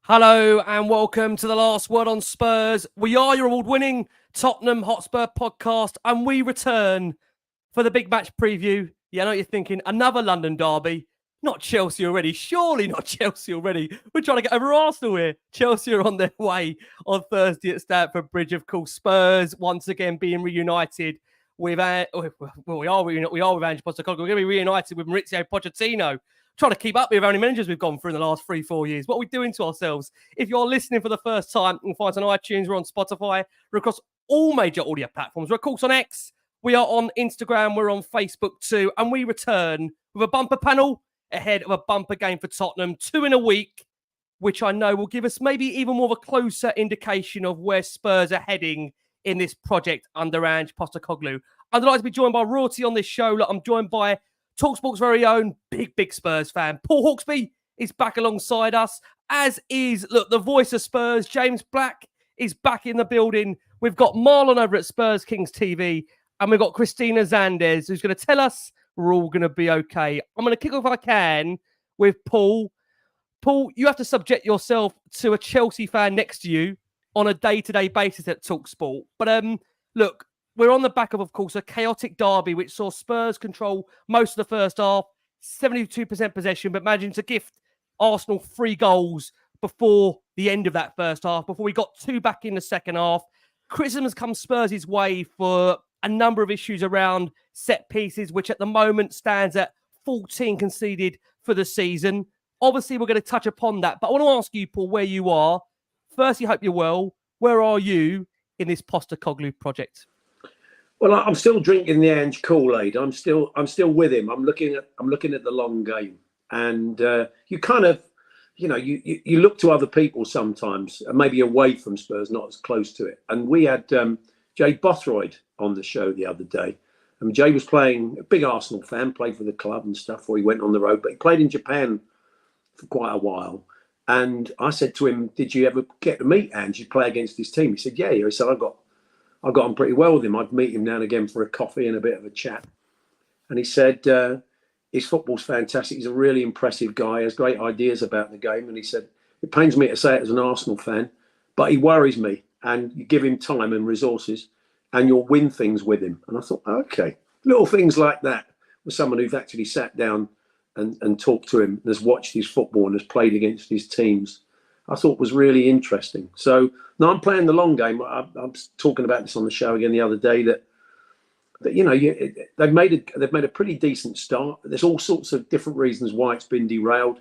Hello and welcome to the Last Word on Spurs. We are your award-winning Tottenham Hotspur podcast and we return for the big match preview. Yeah, I know what you're thinking. Another London derby. Not Chelsea already. Surely not Chelsea already. We're trying to get over Arsenal here. Chelsea are on their way on Thursday at Stamford Bridge. Of course, Spurs once again being reunited with... we are with Ange Postecoglou. We're going to be reunited with Mauricio Pochettino. Trying to keep up with how many managers we've gone through in the last 3-4 years. What are we doing to ourselves? If you're listening for the first time, you can find us on iTunes, we're on Spotify, we're across all major audio platforms. We're of course on X, we are on Instagram, we're on Facebook too, and we return with a bumper panel ahead of a bumper game for Tottenham, 2 in a week, which I know will give us maybe even more of a closer indication of where Spurs are heading in this project under Ange Postecoglou. I'm delighted to be joined by royalty on this show. Look, I'm joined by talkSPORT's very own big Spurs fan. Paul Hawksbee is back alongside us, as is, look, the voice of Spurs, James Black, is back in the building. We've got Marlon over at Spurs Kings TV, and we've got Christina Zandes, who's going to tell us we're all going to be okay. I'm going to kick off, if I can, with Paul. Paul, you have to subject yourself to a Chelsea fan next to you on a day-to-day basis at talkSPORT. But look, we're on the back of course, a chaotic derby which saw Spurs control most of the first half, 72% possession, but managing to gift Arsenal 3 goals before the end of that first half, before we got 2 back in the second half. Criticism has come Spurs' way for a number of issues around set pieces, which at the moment stands at 14 conceded for the season. Obviously, we're going to touch upon that, but I want to ask you, Paul, where you are. Firstly, hope you're well. Where are you in this Postecoglou project? Well, I'm still drinking the Ange Kool-Aid. I'm still with him. I'm looking at the long game, and you kind of, you look to other people sometimes, maybe away from Spurs, not as close to it. And we had Jay Bothroyd on the show the other day. And Jay was playing, a big Arsenal fan, played for the club and stuff before he went on the road, but he played in Japan for quite a while. And I said to him, "Did you ever get to meet Ange? You play against his team?" He said, "Yeah." He said, I got on pretty well with him. I'd meet him now and again for a coffee and a bit of a chat. And he said, his football's fantastic. He's a really impressive guy. He has great ideas about the game. And he said, it pains me to say it as an Arsenal fan, but he worries me. And you give him time and resources and you'll win things with him. And I thought, okay, little things like that with someone who's actually sat down and talked to him and has watched his football and has played against his teams, I thought was really interesting. So now I'm playing the long game. I was talking about this on the show again the other day that they've made a pretty decent start. There's all sorts of different reasons why it's been derailed.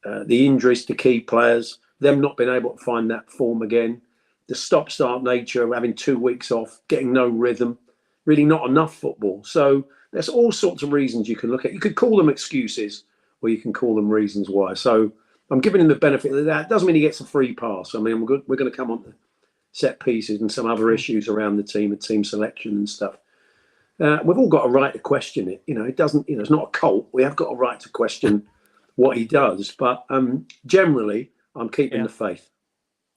The injuries to key players, them not being able to find that form again, the stop-start nature of having 2 weeks off, getting no rhythm, really not enough football. So there's all sorts of reasons you can look at. You could call them excuses or you can call them reasons why. So I'm giving him the benefit of that. Doesn't mean he gets a free pass. I mean, we're going to come on to set pieces and some other issues around the team and team selection and stuff. We've all got a right to question it. It doesn't. It's not a cult. We have got a right to question what he does. But generally, I'm keeping the faith.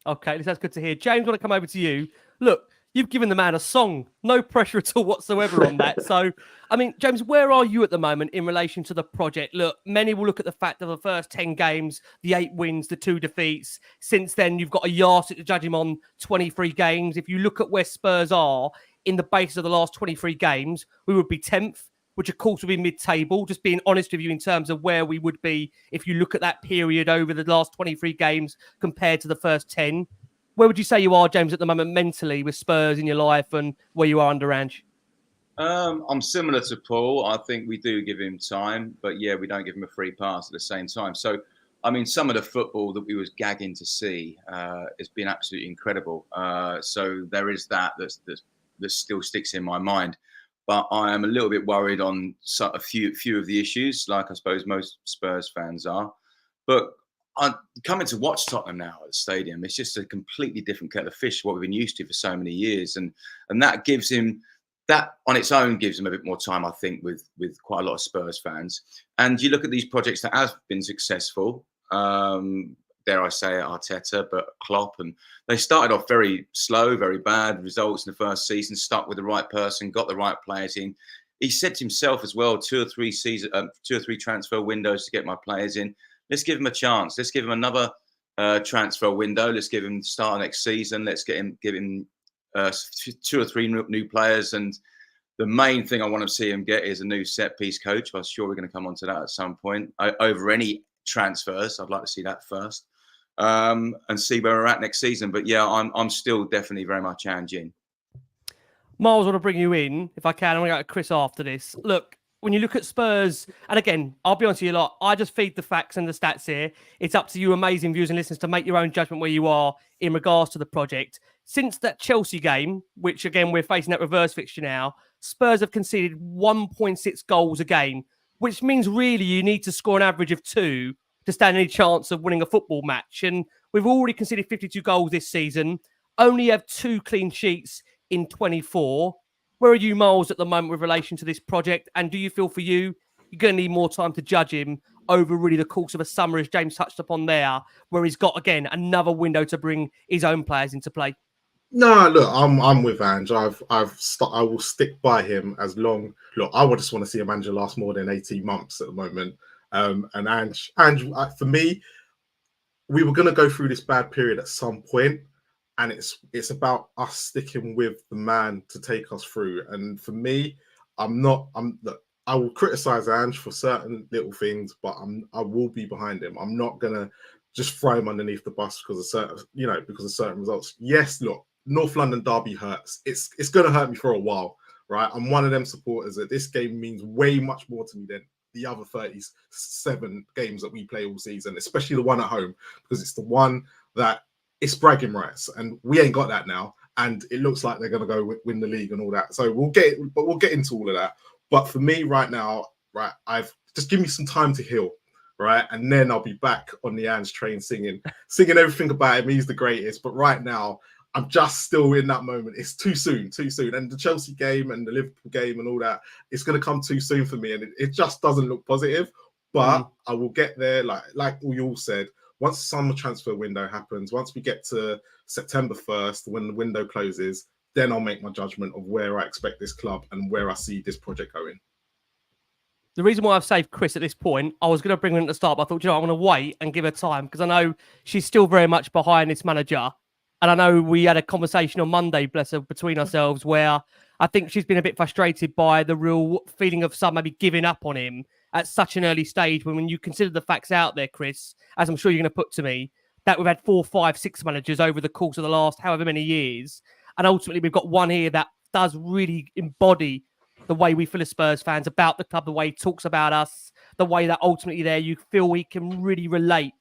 Okay, that's good to hear. James, I want to come over to you. Look, you've given the man a song. No pressure at all whatsoever on that. So, I mean, James, where are you at the moment in relation to the project? Look, many will look at the fact of the first 10 games, the 8 wins, the 2 defeats. Since then, you've got a yardstick to judge him on 23 games. If you look at where Spurs are in the basis of the last 23 games, we would be 10th, which of course would be mid-table. Just being honest with you in terms of where we would be if you look at that period over the last 23 games compared to the first 10. Where would you say you are, James, at the moment mentally with Spurs in your life and where you are under Ange? I'm similar to Paul. I think we do give him time, but yeah, we don't give him a free pass at the same time. So, I mean, some of the football that we was gagging to see has been absolutely incredible. So there is that still sticks in my mind. But I am a little bit worried on a few of the issues, like I suppose most Spurs fans are. But I'm coming to watch Tottenham now at the stadium. It's just a completely different kettle of fish, what we've been used to for so many years. And that gives him, that on its own gives him a bit more time, I think, with quite a lot of Spurs fans. And you look at these projects that have been successful, dare I say it, Arteta, but Klopp, and they started off very slow, very bad results in the first season, stuck with the right person, got the right players in. He said to himself as well, 2 or 3 transfer windows to get my players in. Let's give him a chance. Let's give him another transfer window. Let's give him the start of next season. Let's give him 2 or 3 new players. And the main thing I want to see him get is a new set piece coach. I'm sure we're going to come on to that at some point. Over any transfers, I'd like to see that first, and see where we're at next season. But yeah, I'm still definitely very much Ange in. Miles, I want to bring you in, if I can. I'm going to go to Chris after this. Look, when you look at Spurs, and again, I'll be honest with you a lot, I just feed the facts and the stats here. It's up to you, amazing viewers and listeners, to make your own judgment where you are in regards to the project. Since that Chelsea game, which again, we're facing that reverse fixture now, Spurs have conceded 1.6 goals a game, which means really you need to score an average of 2 to stand any chance of winning a football match. And we've already conceded 52 goals this season, only have 2 clean sheets in 24. Where are you, Miles, at the moment with relation to this project? And do you feel for you're going to need more time to judge him over really the course of a summer, as James touched upon there, where he's got, again, another window to bring his own players into play? No, look, I'm with Ange. I will stick by him as long. Look, I would just want to see a manager last more than 18 months at the moment. And Ange, for me, we were going to go through this bad period at some point, and it's about us sticking with the man to take us through. And for me, look, I will criticize Ange for certain little things, but I will be behind him. I'm not gonna just throw him underneath the bus because of certain results. Yes, look, North London derby hurts. It's gonna hurt me for a while, right? I'm one of them supporters that this game means way much more to me than the other 37 games that we play all season, especially the one at home, because it's the one that it's bragging rights, and we ain't got that now. And it looks like they're going to go win the league and all that. So we'll get into all of that. But for me right now, right, just give me some time to heal, right, and then I'll be back on the Ange train singing everything about him. He's the greatest. But right now, I'm just still in that moment. It's too soon. And the Chelsea game and the Liverpool game and all that, it's going to come too soon for me, and it just doesn't look positive. But I will get there, like we all said. Once the summer transfer window happens, once we get to September 1st, when the window closes, then I'll make my judgment of where I expect this club and where I see this project going. The reason why I've saved Chris at this point, I was going to bring her in at the start, but I thought, I'm going to wait and give her time, because I know she's still very much behind this manager. And I know we had a conversation on Monday, bless her, between ourselves, where I think she's been a bit frustrated by the real feeling of some maybe giving up on him at such an early stage, when you consider the facts out there, Chris, as I'm sure you're going to put to me, that we've had 4, 5, 6 managers over the course of the last however many years. And ultimately, we've got one here that does really embody the way we feel as Spurs fans about the club, the way he talks about us, the way that ultimately there you feel we can really relate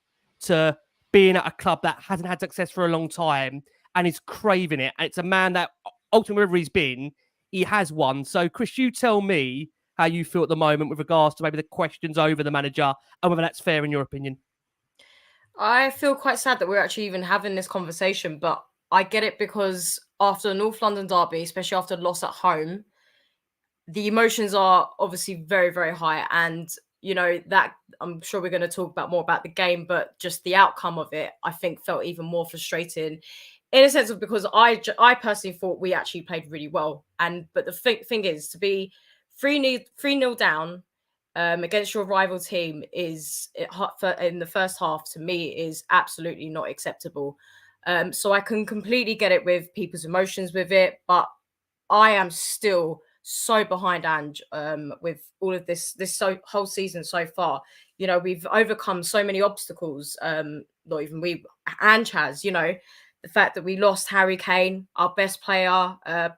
to being at a club that hasn't had success for a long time and is craving it. And it's a man that ultimately, wherever he's been, he has won. So, Chris, you tell me how you feel at the moment with regards to maybe the questions over the manager and whether that's fair in your opinion. I feel quite sad that we're actually even having this conversation, but I get it, because after the North London derby, especially after the loss at home, the emotions are obviously very, very high. And, that I'm sure we're going to talk about more about the game, but just the outcome of it, I think, felt even more frustrating in a sense of, because I personally thought we actually played really well. But the thing is, to be 3-0 down against your rival team in the first half, to me, is absolutely not acceptable. So I can completely get it with people's emotions with it, but I am still so behind Ange with all of this whole season so far. We've overcome so many obstacles. Not even we, Ange has. The fact that we lost Harry Kane, our best player,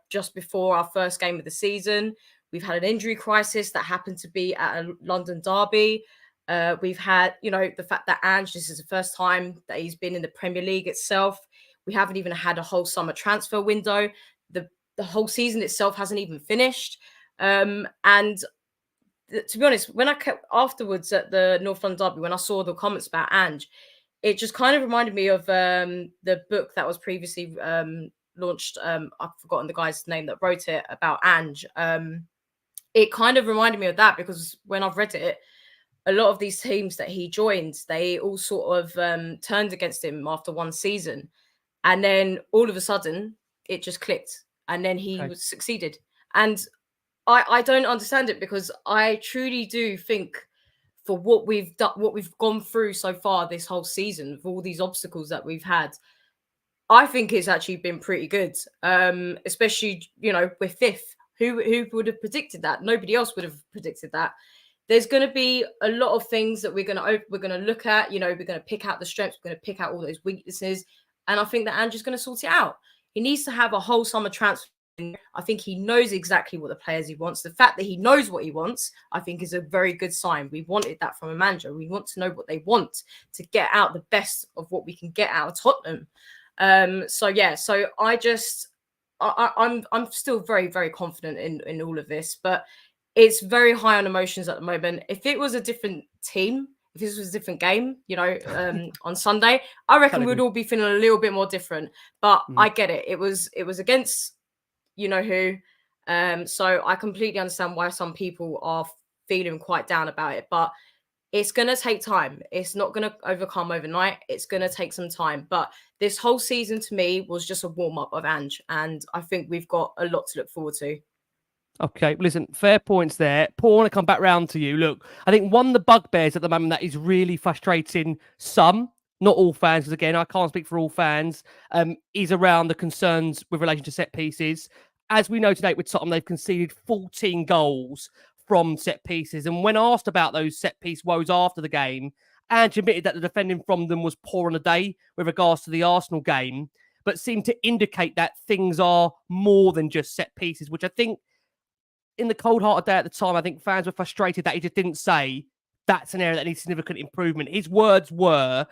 just before our first game of the season. We've had an injury crisis that happened to be at a London derby. We've had, the fact that Ange, this is the first time that he's been in the Premier League itself. We haven't even had a whole summer transfer window. The whole season itself hasn't even finished. And to be honest, when I kept afterwards at the North London derby, when I saw the comments about Ange, it just kind of reminded me of the book that was previously launched. I've forgotten the guy's name that wrote it, about Ange. It kind of reminded me of that, because when I've read it, a lot of these teams that he joined, they all sort of turned against him after one season. And then all of a sudden, it just clicked. And then he succeeded. And I don't understand it, because I truly do think for what we've done, what we've gone through so far this whole season, for all these obstacles that we've had, I think it's actually been pretty good. Especially, you know, we're fifth. Who would have predicted that? Nobody else would have predicted that. There's going to be a lot of things that we're going to look at. You know, we're going to pick out the strengths. We're going to pick out all those weaknesses, and I think that Andrew's going to sort it out. He needs to have a whole summer transfer. I think he knows exactly what the players he wants. The fact that he knows what he wants, I think, is a very good sign. We wanted that from a manager. We want to know what they want to get out the best of what we can get out of Tottenham. So I'm still very, very confident in all of this, but it's very high on emotions at the moment. If it was a different team, if this was a different game, you know, on Sunday, I reckon we'd all be feeling a little bit more different. But I get it. It was against you know who. So I completely understand why some people are feeling quite down about it, but it's going to take time. It's not going to overcome overnight. It's going to take some time. But this whole season to me was just a warm-up of Ange, and I think we've got a lot to look forward to. Okay, listen, fair points there. Paul, I want to come back round to you. Look, I think one of the bugbears at the moment that is really frustrating some, not all fans, because again, I can't speak for all fans, is around the concerns with relation to set pieces. As we know today with Tottenham, they've conceded 14 goals from set pieces. And when asked about those set piece woes after the game, Ange admitted that the defending from them was poor on the day with regards to the Arsenal game, but seemed to indicate that things are more than just set pieces, which I think in the cold-hearted day at the time, I think fans were frustrated that he just didn't say that's an area that needs significant improvement. His words were,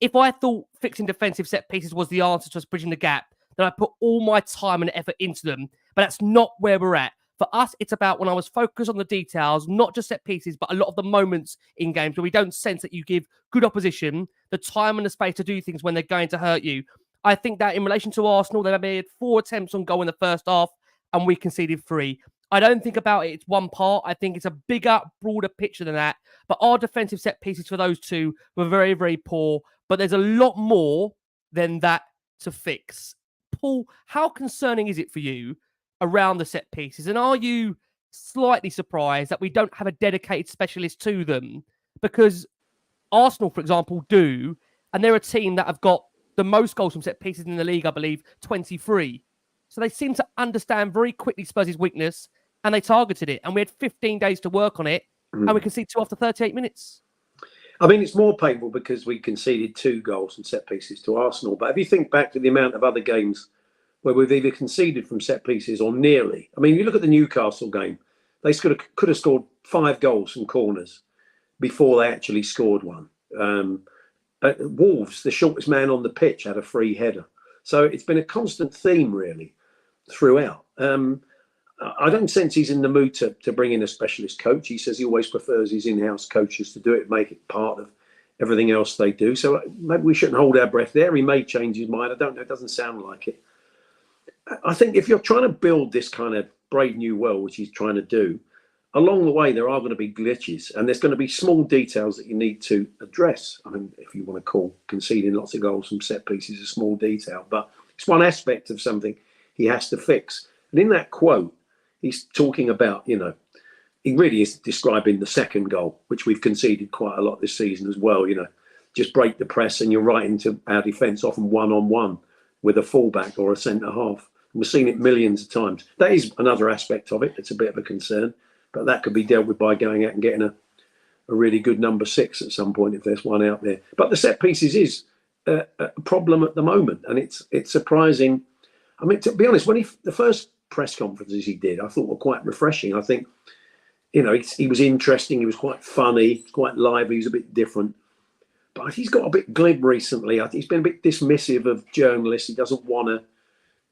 if I thought fixing defensive set pieces was the answer to us bridging the gap, then I put all my time and effort into them. But that's not where we're at. For us, it's about when I was focused on the details, not just set pieces, but a lot of the moments in games where we don't sense that you give good opposition the time and the space to do things when they're going to hurt you. I think that in relation to Arsenal, they made 4 attempts on goal in the first half and we conceded 3. I don't think about it, it's one part. I think it's a bigger, broader picture than that. But our defensive set pieces for those two were very, very poor. But there's a lot more than that to fix. Paul, how concerning is it for you around the set pieces? And are you slightly surprised that we don't have a dedicated specialist to them? Because Arsenal, for example, do. And they're a team that have got the most goals from set pieces in the league, I believe, 23. So they seem to understand very quickly Spurs' weakness, and they targeted it. And we had 15 days to work on it, and we conceded 2 after 38 minutes. I mean, it's more painful because we conceded 2 goals from set pieces to Arsenal. But if you think back to the amount of other games where we've either conceded from set pieces or nearly. I mean, you look at the Newcastle game, they could have scored 5 goals from corners before they actually scored one. At Wolves, the shortest man on the pitch had a free header. So it's been a constant theme, really, throughout. I don't sense he's in the mood to bring in a specialist coach. He says he always prefers his in-house coaches to do it, make it part of everything else they do. So maybe we shouldn't hold our breath there. He may change his mind. I don't know. It doesn't sound like it. I think if you're trying to build this kind of brave new world, which he's trying to do, along the way, there are going to be glitches and there's going to be small details that you need to address. I mean, if you want to call conceding lots of goals from set pieces a small detail, but it's one aspect of something he has to fix. And in that quote, he's talking about, you know, he really is describing the second goal, which we've conceded quite a lot this season as well. You know, just break the press and you're right into our defence, often one-on-one with a fullback or a centre-half. We've seen it millions of times. That is another aspect of it. It's a bit of a concern, but that could be dealt with by going out and getting a really good number 6 at some point if there's one out there. But the set pieces is a problem at the moment, and it's surprising. I mean, to be honest, when the first press conferences he did, I thought were quite refreshing. I think, you know, he was interesting. He was quite funny, quite lively. He was a bit different. But he's got a bit glib recently. I think he's been a bit dismissive of journalists. He doesn't want to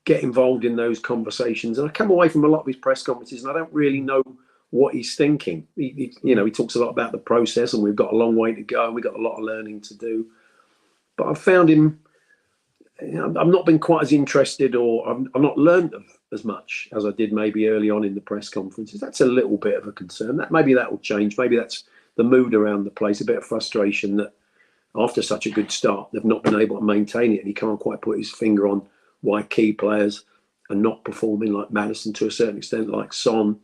get involved in those conversations. And I come away from a lot of his press conferences and I don't really know what he's thinking. He talks a lot about the process and we've got a long way to go and we've got a lot of learning to do. But I've found him, I've not been quite as interested, or I've not learned as much as I did maybe early on in the press conferences. That's a little bit of a concern. Maybe that will change. Maybe that's the mood around the place, a bit of frustration that after such a good start, they've not been able to maintain it. And he can't quite put his finger on why key players are not performing, like Maddison to a certain extent, like Son.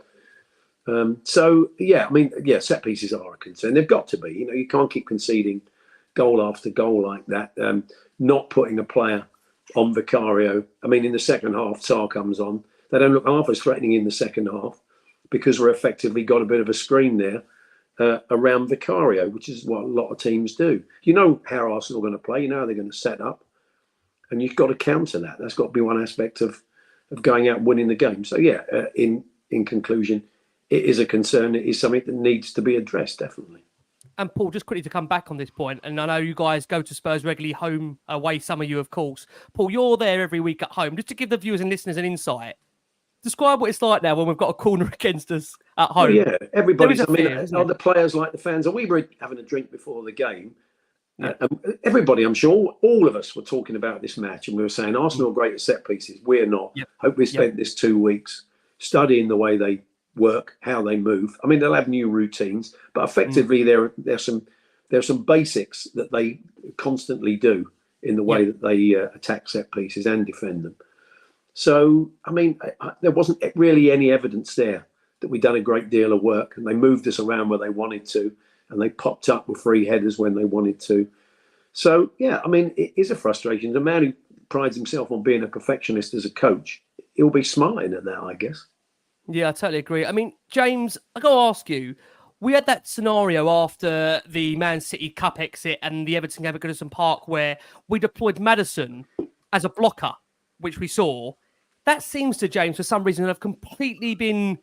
So yeah, I mean, yeah, set pieces are a concern. They've got to be. You know, you can't keep conceding goal after goal like that. Not putting a player on Vicario. I mean, in the second half, Sarr comes on. They don't look half as threatening in the second half because we're effectively got a bit of a screen there around Vicario, which is what a lot of teams do. You know how Arsenal are going to play. You know how they're going to set up, and you've got to counter that. That's got to be one aspect of going out and winning the game. So yeah, in conclusion, it is a concern. It is something that needs to be addressed, definitely. And Paul, just quickly to come back on this point, and I know you guys go to Spurs regularly, home, away, some of you, of course. Paul, you're there every week at home. Just to give the viewers and listeners an insight, describe what it's like now when we've got a corner against us at home. Oh, yeah, everybody's, I mean, fear, are the players like the fans? We were having a drink before the game. Everybody, I'm sure, all of us were talking about this match, and we were saying Arsenal are great at set pieces. We're not. Hope we spent this 2 weeks studying the way they work, how they move. I mean, they'll have new routines, but effectively there's some basics that they constantly do in the way that they attack set pieces and defend them. So, I mean, there wasn't really any evidence there that we'd done a great deal of work, and they moved us around where they wanted to, and they popped up with free headers when they wanted to. So, yeah, I mean, it is a frustration. The man who prides himself on being a perfectionist as a coach, he'll be smiling at that, I guess. Yeah, I totally agree. I mean, James, I got to ask you, we had that scenario after the Man City Cup exit and the Everton game at Goodison Park where we deployed Maddison as a blocker, which we saw. That seems to, James, for some reason, have completely been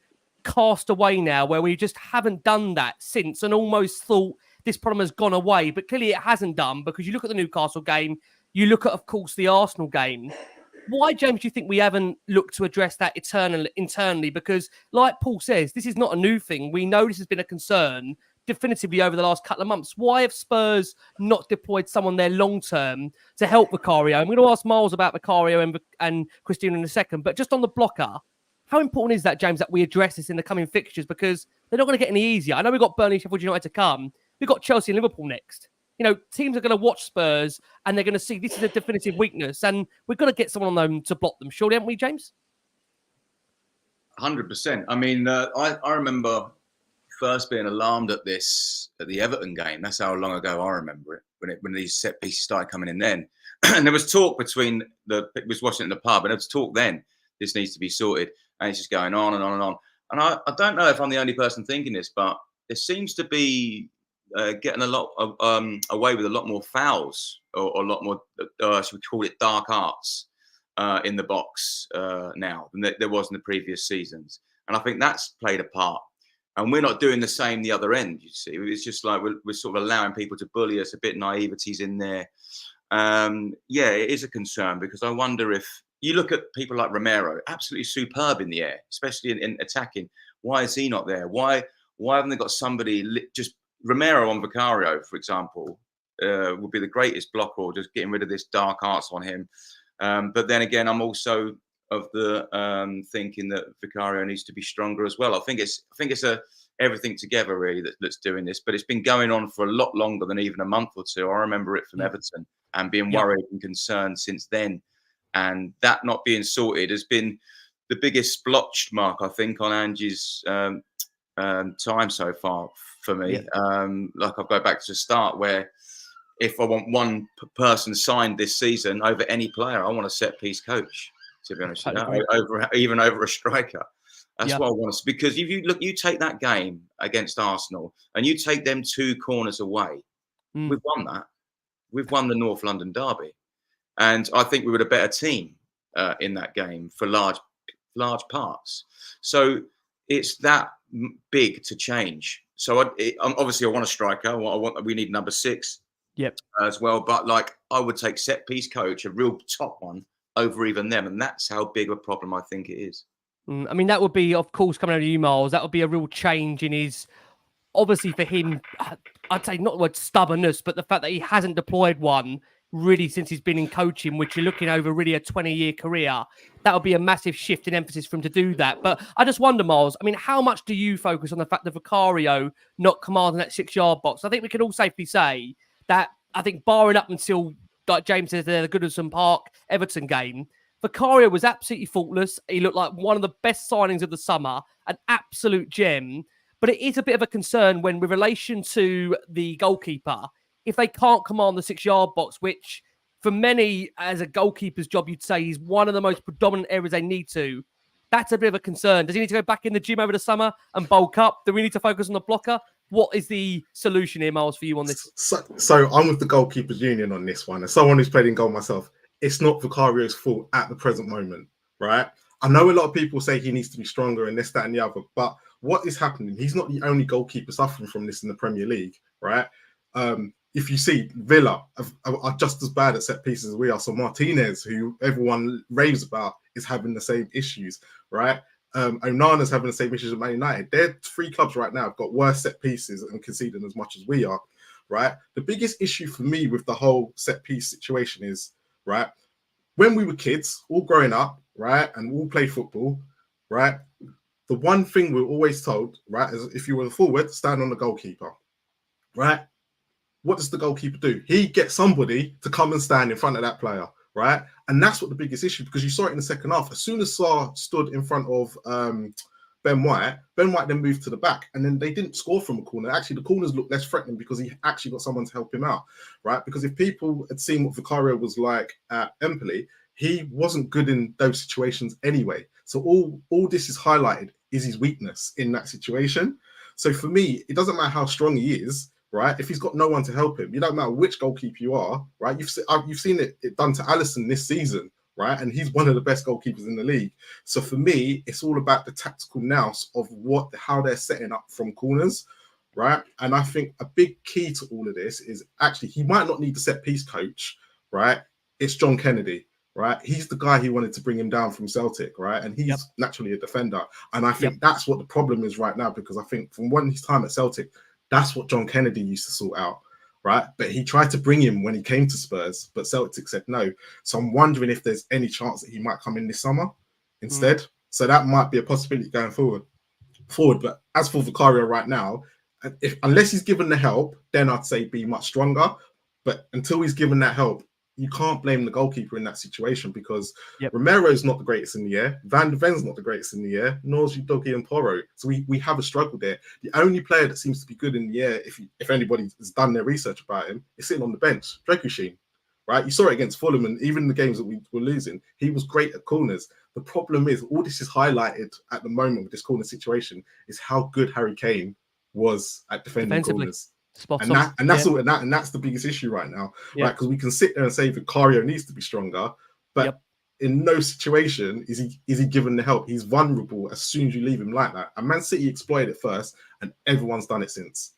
cast away now, where we just haven't done that since and almost thought this problem has gone away. But clearly it hasn't done, because you look at the Newcastle game, you look at, of course, the Arsenal game. Why, James, do you think we haven't looked to address that internally? Because, like Paul says, this is not a new thing. We know this has been a concern definitively over the last couple of months. Why have Spurs not deployed someone there long-term to help Vicario? I'm going to ask Miles about Vicario and Christina in a second, but just on the blocker, how important is that, James, that we address this in the coming fixtures? Because they're not going to get any easier. I know we've got Burnley, Sheffield United to come. We've got Chelsea and Liverpool next. You know, teams are going to watch Spurs and they're going to see this is a definitive weakness, and we've got to get someone on them to block them. Surely, haven't we, James? 100%. I mean, I remember first being alarmed at this at the Everton game. That's how long ago I remember it, when these set pieces started coming in then. And there was talk between it was watching it in the pub, and there was talk then, this needs to be sorted. And it's just going on and on and on. And I don't know if I'm the only person thinking this, but there seems to be getting a lot away with a lot more fouls or a lot more, should we call it dark arts in the box now than there was in the previous seasons. And I think that's played a part. And we're not doing the same the other end, you see. It's just like we're sort of allowing people to bully us, a bit naivety's in there. Yeah, it is a concern, because I wonder if you look at people like Romero, absolutely superb in the air, especially in attacking. Why is he not there? Why haven't they got somebody just Romero on Vicario, for example, would be the greatest blocker, or just getting rid of this dark arts on him. But then again, I'm also of the thinking that Vicario needs to be stronger as well. I think it's everything together really that's doing this, but it's been going on for a lot longer than even a month or two. I remember it from Everton and being worried and concerned since then, and that not being sorted has been the biggest splotch mark, I think, on Angie's time so far for me. Like I'll go back to the start, where if I want one person signed this season over any player, I want a set piece coach, to be honest with you, even over a striker. That's what I want to, because if you take that game against Arsenal and you take them 2 corners away, we've won that. We've won the North London derby. And I think we were a better team in that game for large parts. So it's that big to change. So obviously I want a striker. We need number 6 as well. But like, I would take set piece coach, a real top one, over even them. And that's how big a problem I think it is. I mean, that would be, of course, coming out of you, Miles, that would be a real change in his, obviously for him, I'd say not the word stubbornness, but the fact that he hasn't deployed one really since he's been in coaching, which you're looking over really a 20-year career. That would be a massive shift in emphasis for him to do that. But I just wonder, Miles, I mean, how much do you focus on the fact that Vicario not commanding that 6-yard box? I think we can all safely say that, I think, barring up until, like James says, the Goodison Park Everton game, Vicario was absolutely faultless. He looked like one of the best signings of the summer, an absolute gem. But it is a bit of a concern when, with relation to the goalkeeper, if they can't command the 6-yard box, which for many as a goalkeeper's job, you'd say is one of the most predominant areas they need to. That's a bit of a concern. Does he need to go back in the gym over the summer and bulk up? Do we need to focus on the blocker? What is the solution here, Miles, for you on this? So I'm with the goalkeepers union on this one. As someone who's played in goal myself, it's not Vicario's fault at the present moment, right? I know a lot of people say he needs to be stronger and this, that, and the other, but what is happening? He's not the only goalkeeper suffering from this in the Premier League, right? If you see, Villa are just as bad at set pieces as we are. So Martinez, who everyone raves about, is having the same issues, right? Onana's having the same issues with Man United. Their 3 clubs right now have got worse set pieces and conceding as much as we are, right? The biggest issue for me with the whole set piece situation is, right, when we were kids, all growing up, right, and all played football, right, the one thing we were always told, right, is if you were a forward, stand on the goalkeeper, right? What does the goalkeeper do? He gets somebody to come and stand in front of that player, right? And that's what the biggest issue, because you saw it in the second half. As soon as Sarr stood in front of Ben White then moved to the back, and then they didn't score from a corner. Actually, the corners looked less threatening because he actually got someone to help him out, right? Because if people had seen what Vicario was like at Empoli, he wasn't good in those situations anyway. So all this is highlighted is his weakness in that situation. So for me, it doesn't matter how strong he is, right? If he's got no one to help him, you don't matter which goalkeeper you are, right? You've seen it done to Alisson this season, right? And he's one of the best goalkeepers in the league. So for me, it's all about the tactical nous of how they're setting up from corners, right? And I think a big key to all of this is actually he might not need the set piece coach, right? It's John Kennedy, right? He's the guy who wanted to bring him down from Celtic, right? And he's naturally a defender. And I think that's what the problem is right now, because I think from his time at Celtic, that's what John Kennedy used to sort out, right? But he tried to bring him when he came to Spurs, but Celtic said no. So I'm wondering if there's any chance that he might come in this summer instead. So that might be a possibility going forward. But as for Vicario right now, unless he's given the help, then I'd say be much stronger. But until he's given that help, you can't blame the goalkeeper in that situation, because Romero's not the greatest in the air, Van de Ven's not the greatest in the air, nor is Udogie and Porro. So we have a struggle there. The only player that seems to be good in the air, if anybody has done their research about him, is sitting on the bench, Drekushine, right? You saw it against Fulham, and even the games that we were losing, he was great at corners. The problem is, all this is highlighted at the moment with this corner situation, is how good Harry Kane was at defending corners. And that's the biggest issue right now, right? Because we can sit there and say Vicario needs to be stronger, but in no situation is he given the help. He's vulnerable as soon as you leave him like that. And Man City exploited it first, and everyone's done it since.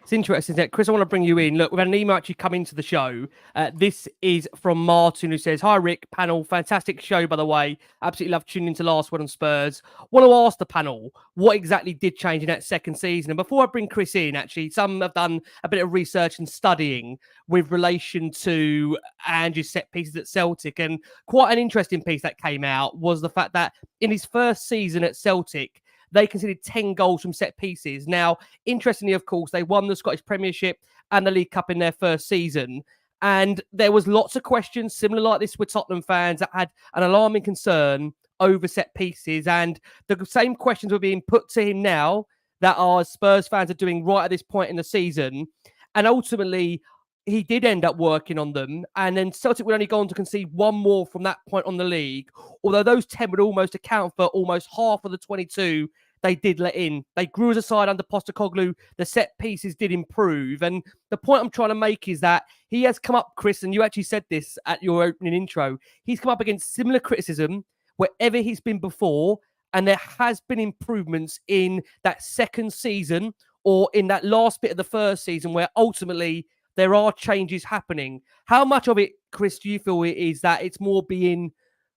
It's interesting that, Chris, I want to bring you in. Look, we've had an email actually come into the show. This is from Martin, who says, "Hi, Rick, panel. Fantastic show, by the way. Absolutely love tuning into Last Word on Spurs. Want to ask the panel, what exactly did change in that second season?" And before I bring Chris in, actually, some have done a bit of research and studying with relation to Andrew's set pieces at Celtic. And quite an interesting piece that came out was the fact that in his first season at Celtic, they conceded 10 goals from set pieces. Now, interestingly, of course, they won the Scottish Premiership and the League Cup in their first season. And there was lots of questions similar like this with Tottenham fans that had an alarming concern over set pieces. And the same questions were being put to him now that our Spurs fans are doing right at this point in the season. And ultimately, he did end up working on them. And then Celtic would only go on to concede one more from that point on the league. Although those 10 would almost account for almost half of the 22 they did let in. They grew as a side under Postecoglou. The set pieces did improve. And the point I'm trying to make is that he has come up, Chris, and you actually said this at your opening intro, he's come up against similar criticism wherever he's been before. And there has been improvements in that second season or in that last bit of the first season where ultimately there are changes happening. How much of it, Chris, do you feel it is that it's more being,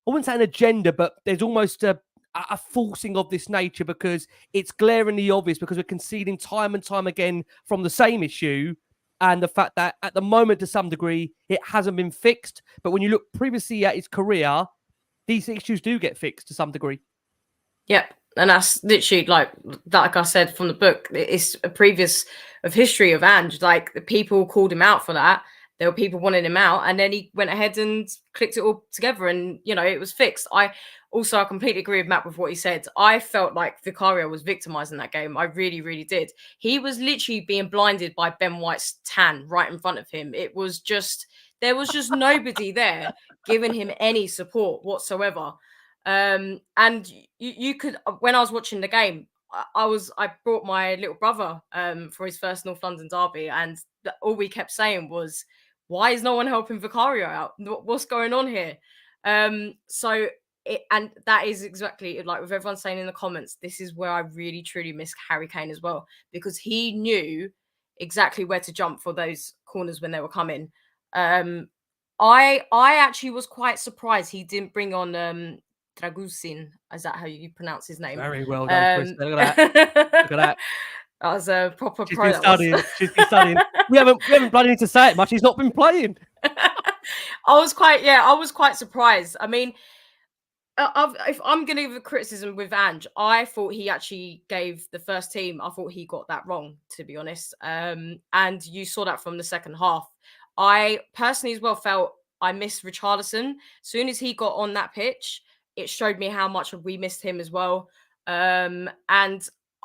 I wouldn't say an agenda, but there's almost a forcing of this nature because it's glaringly obvious because we're conceding time and time again from the same issue, and the fact that at the moment, to some degree, it hasn't been fixed. But when you look previously at his career, these issues do get fixed to some degree. Yep. And that's literally like I said from the book, it's a previous of history of Ange. Like the people called him out for that. there were people wanting him out, and then he went ahead and clicked it all together, and it was fixed. I completely agree with Matt with what he said. I felt like Vicario was victimized in that game. I really, really did. He was literally being blinded by Ben White's tan right in front of him. There was just nobody there giving him any support whatsoever. And you could, when I was watching the game, I brought my little brother for his first North London derby, and all we kept saying was, why is no one helping Vicario out? What's going on here? And that is exactly like with everyone saying in the comments, this is where I really truly miss Harry Kane as well, because he knew exactly where to jump for those corners when they were coming. I actually was quite surprised he didn't bring on Dragusin. Is that how you pronounce his name? Very well done, Chris. Look at that. Look at that. That was a proper She's pro. been studying. She's been studying. We haven't bloody need to say it much. He's not been playing. I was quite surprised. I mean, if I'm going to give a criticism with Ange, I thought he actually gave the first team. I thought he got that wrong, to be honest. And you saw that from the second half. I personally as well felt I missed Richarlison. As soon as he got on that pitch, it showed me how much we missed him as well. And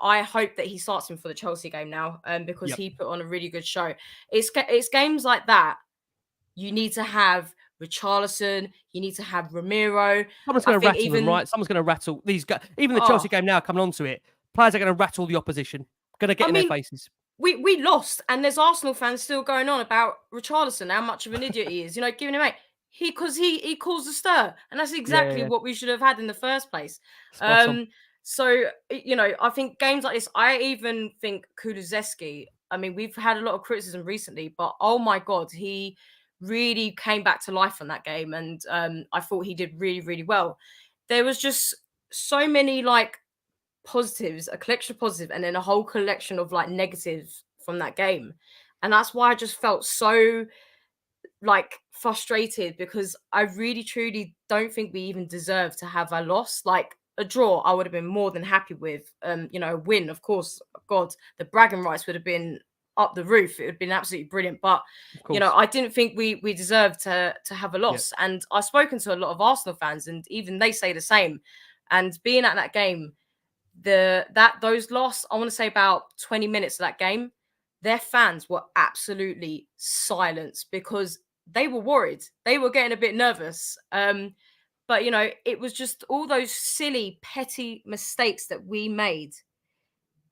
I hope that he starts him for the Chelsea game now, because he put on a really good show. It's games like that. You need to have Richarlison. You need to have Ramiro. Someone's going to rattle them, right? Someone's going to rattle these guys. Even the Chelsea game now, coming on to it, players are going to rattle the opposition. Going to get in their faces. We lost, and there's Arsenal fans still going on about Richarlison, how much of an idiot he is. Giving him he caused a stir, and that's exactly what we should have had in the first place. So I think games like this, I even think Kulusevski. I mean, we've had a lot of criticism recently, but oh my God, he really came back to life on that game, and I thought he did really, really well. There was just so many positives, a collection of positive, and then a whole collection of negatives from that game, and that's why I just felt so frustrated, because I really truly don't think we even deserve to have a loss. A draw I would have been more than happy with. A win, of course, God, the bragging rights would have been up the roof. It would have been absolutely brilliant, but I didn't think we deserved to have a loss. And I've spoken to a lot of Arsenal fans, and even they say the same. And being at that game, those last, I want to say about 20 minutes of that game, their fans were absolutely silenced because they were worried. They were getting a bit nervous. But, it was just all those silly, petty mistakes that we made.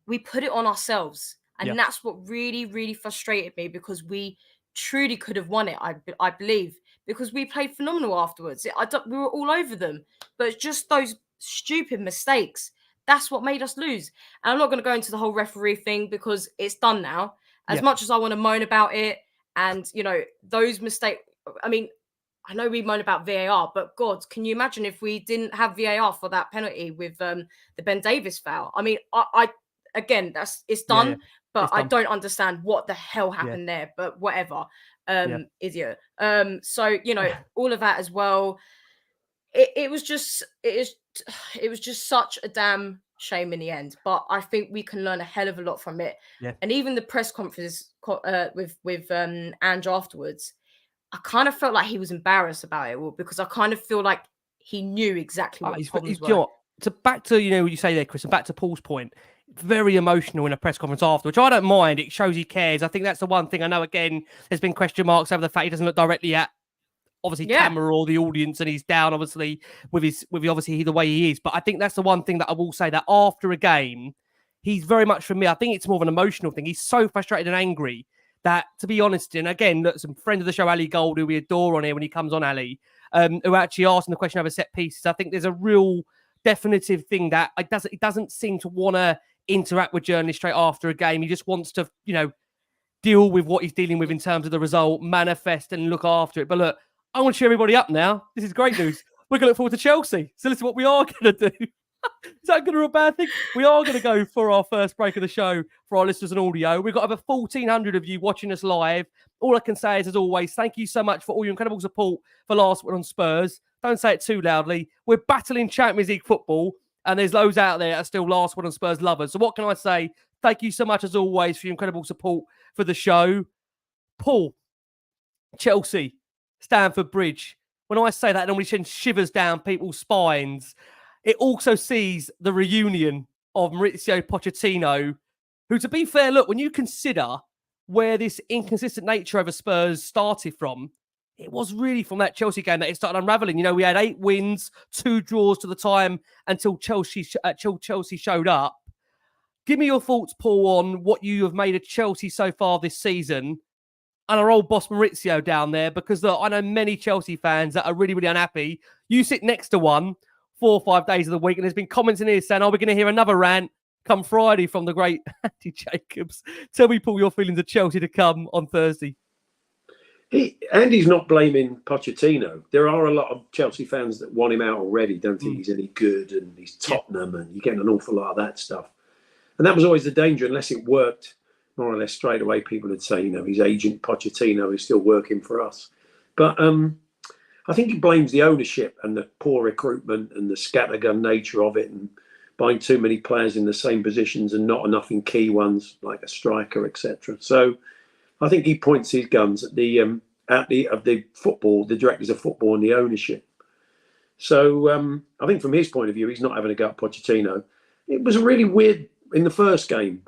We put it on ourselves. And that's what really, really frustrated me, because we truly could have won it, I believe, because we played phenomenal afterwards. We were all over them. But it's just those stupid mistakes. That's what made us lose. And I'm not going to go into the whole referee thing, because it's done now. As much as I want to moan about it, and, those mistakes, I mean, I know we moan about VAR, but God, can you imagine if we didn't have VAR for that penalty with the Ben Davies foul? I mean, I again, it's done, but it's done. I don't understand what the hell happened there, but whatever, idiot. So, all of that as well. It was just such a damn shame in the end, but I think we can learn a hell of a lot from it. And even the press conference with Ange afterwards, I kind of felt like he was embarrassed about it all, because I kind of feel like he knew exactly what his problems were. So back to, what you say there, Chris, and back to Paul's point, very emotional in a press conference after, which I don't mind. It shows he cares. I think that's the one thing. I know, again, there's been question marks over the fact he doesn't look directly at, obviously, camera or the audience, and he's down, obviously, with obviously the way he is. But I think that's the one thing that I will say, that after a game, he's very much, for me, I think it's more of an emotional thing. He's so frustrated and angry that, to be honest, and again, look, some friend of the show, Ali Gold, who we adore on here when he comes on, Ali, who actually asked him the question over set pieces. I think there's a real definitive thing that it doesn't seem to want to interact with journalists straight after a game. He just wants to, deal with what he's dealing with in terms of the result, manifest and look after it. But look, I want to cheer everybody up now. This is great news. We're going to look forward to Chelsea. So listen, what we are going to do. Is that good or a bad thing? We are going to go for our first break of the show for our listeners and audio. We've got over 1,400 of you watching us live. All I can say is, as always, thank you so much for all your incredible support for Last Word on Spurs. Don't say it too loudly. We're battling Champions League football, and there's loads out there that are still Last Word on Spurs lovers. So what can I say? Thank you so much, as always, for your incredible support for the show. Paul, Chelsea, Stamford Bridge. When I say that, it normally sends shivers down people's spines. It also sees the reunion of Mauricio Pochettino, who, to be fair, look, when you consider where this inconsistent nature over Spurs started from, it was really from that Chelsea game that it started unravelling. You know, we had 8 wins, 2 draws to the time until Chelsea showed up. Give me your thoughts, Paul, on what you have made of Chelsea so far this season and our old boss Mauricio down there, because look, I know many Chelsea fans that are really, really unhappy. You sit next to one 4 or 5 days of the week, and there's been comments in here saying, we're going to hear another rant come Friday from the great Andy Jacobs. Tell me, Paul, your feelings of Chelsea to come on Thursday. Andy's not blaming Pochettino. There are a lot of Chelsea fans that want him out already, don't think he's any good, and he's Tottenham, and you're getting an awful lot of that stuff. And that was always the danger, unless it worked more or less straight away, people would say, his agent Pochettino is still working for us. But I think he blames the ownership and the poor recruitment and the scattergun nature of it, and buying too many players in the same positions and not enough in key ones like a striker, etc. So I think he points his guns at the football, the directors of football, and the ownership. So I think from his point of view, he's not having a go at Pochettino. It was really weird in the first game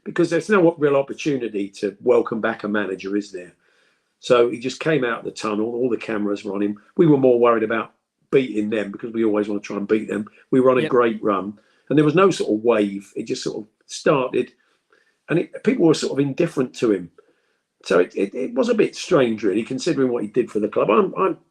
because there's no real opportunity to welcome back a manager, is there? So he just came out of the tunnel. All the cameras were on him. We were more worried about beating them because we always want to try and beat them. We were on a great run, and there was no sort of wave. It just sort of started, and people were sort of indifferent to him. So it was a bit strange, really, considering what he did for the club.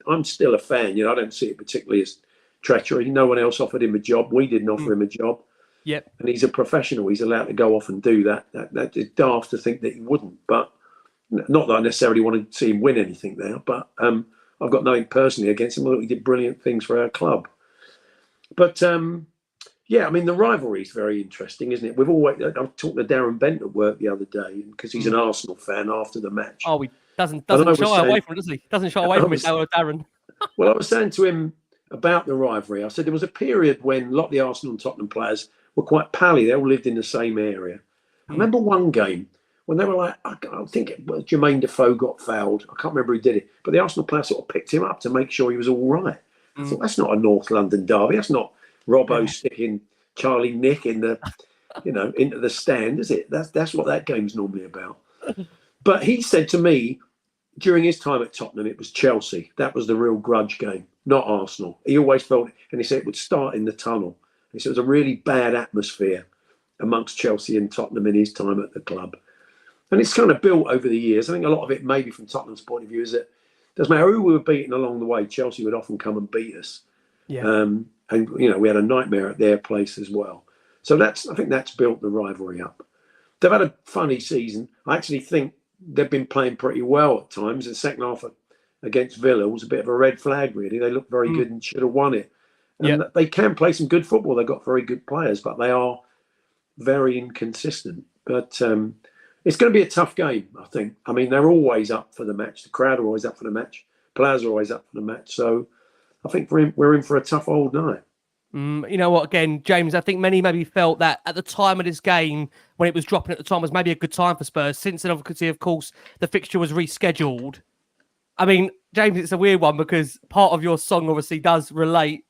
I'm still a fan. I don't see it particularly as treachery. No one else offered him a job. We didn't offer him a job. Yep. And he's a professional. He's allowed to go off and do that. That is daft to think that he wouldn't. But not that I necessarily want to see him win anything now. But I've got nothing personally against him. He did brilliant things for our club. But the rivalry is very interesting, isn't it? I talked to Darren Bent at work the other day because he's an Arsenal fan after the match. Oh, he doesn't shy away from it, does he? Doesn't shy away from it now, Darren. Well, I was saying to him about the rivalry. I said there was a period when a lot of the Arsenal and Tottenham players were quite pally. They all lived in the same area. I remember one game when they were like, I think Jermaine Defoe got fouled. I can't remember who did it, but the Arsenal player sort of picked him up to make sure he was all right. I thought, that's not a North London derby. That's not Robbo sticking Charlie Nick in the, into the stand, is it? That's what that game's normally about. But he said to me during his time at Tottenham, it was Chelsea. That was the real grudge game, not Arsenal. He always felt, and he said it would start in the tunnel. He said it was a really bad atmosphere amongst Chelsea and Tottenham in his time at the club. And it's kind of built over the years. I think a lot of it, maybe from Tottenham's point of view, is that it doesn't matter who we were beating along the way, Chelsea would often come and beat us. Yeah. And, we had a nightmare at their place as well. So I think that's built the rivalry up. They've had a funny season. I actually think they've been playing pretty well at times. The second half against Villa was a bit of a red flag, really. They looked very good and should have won it. And they can play some good football. They've got very good players, but they are very inconsistent. But it's going to be a tough game, I think. I mean, they're always up for the match. The crowd are always up for the match. Players are always up for the match. So I think we're in for a tough old night. You know what, again, James, I think many maybe felt that at the time of this game, when it was dropping at the time, was maybe a good time for Spurs. Since then, obviously, of course, the fixture was rescheduled. I mean, James, it's a weird one because part of your song obviously does relate.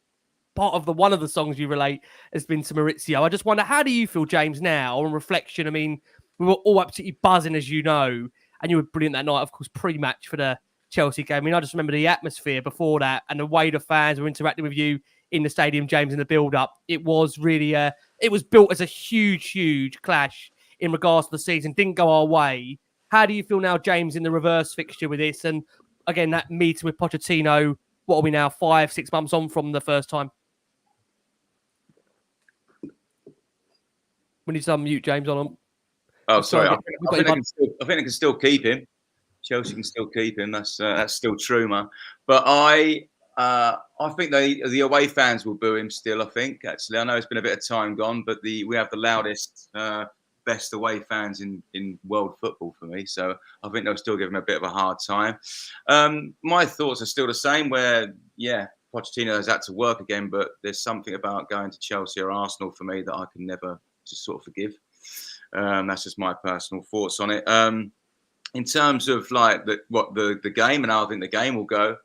One of the songs you relate has been to Mauricio. I just wonder, how do you feel, James, now on reflection? I mean, we were all absolutely buzzing, as you know, and you were brilliant that night, of course, pre-match for the Chelsea game. I mean, I just remember the atmosphere before that and the way the fans were interacting with you in the stadium, James, in the build-up. It was really, it was built as a huge, huge clash in regards to the season. Didn't go our way. How do you feel now, James, in the reverse fixture with this? And again, that meeting with Pochettino, what are we now, 5-6 months on from the first time? We need to unmute James on. Oh, sorry. I think they can still keep him. Chelsea can still keep him. That's still true, man. But I think the away fans will boo him still. I think actually, I know it's been a bit of time gone, but we have the loudest, best away fans in world football for me. So I think they'll still give him a bit of a hard time. My thoughts are still the same. Where Pochettino has had to work again, but there's something about going to Chelsea or Arsenal for me that I can never just sort of forgive. That's just my personal thoughts on it. in terms of like the game and how I think the game will go,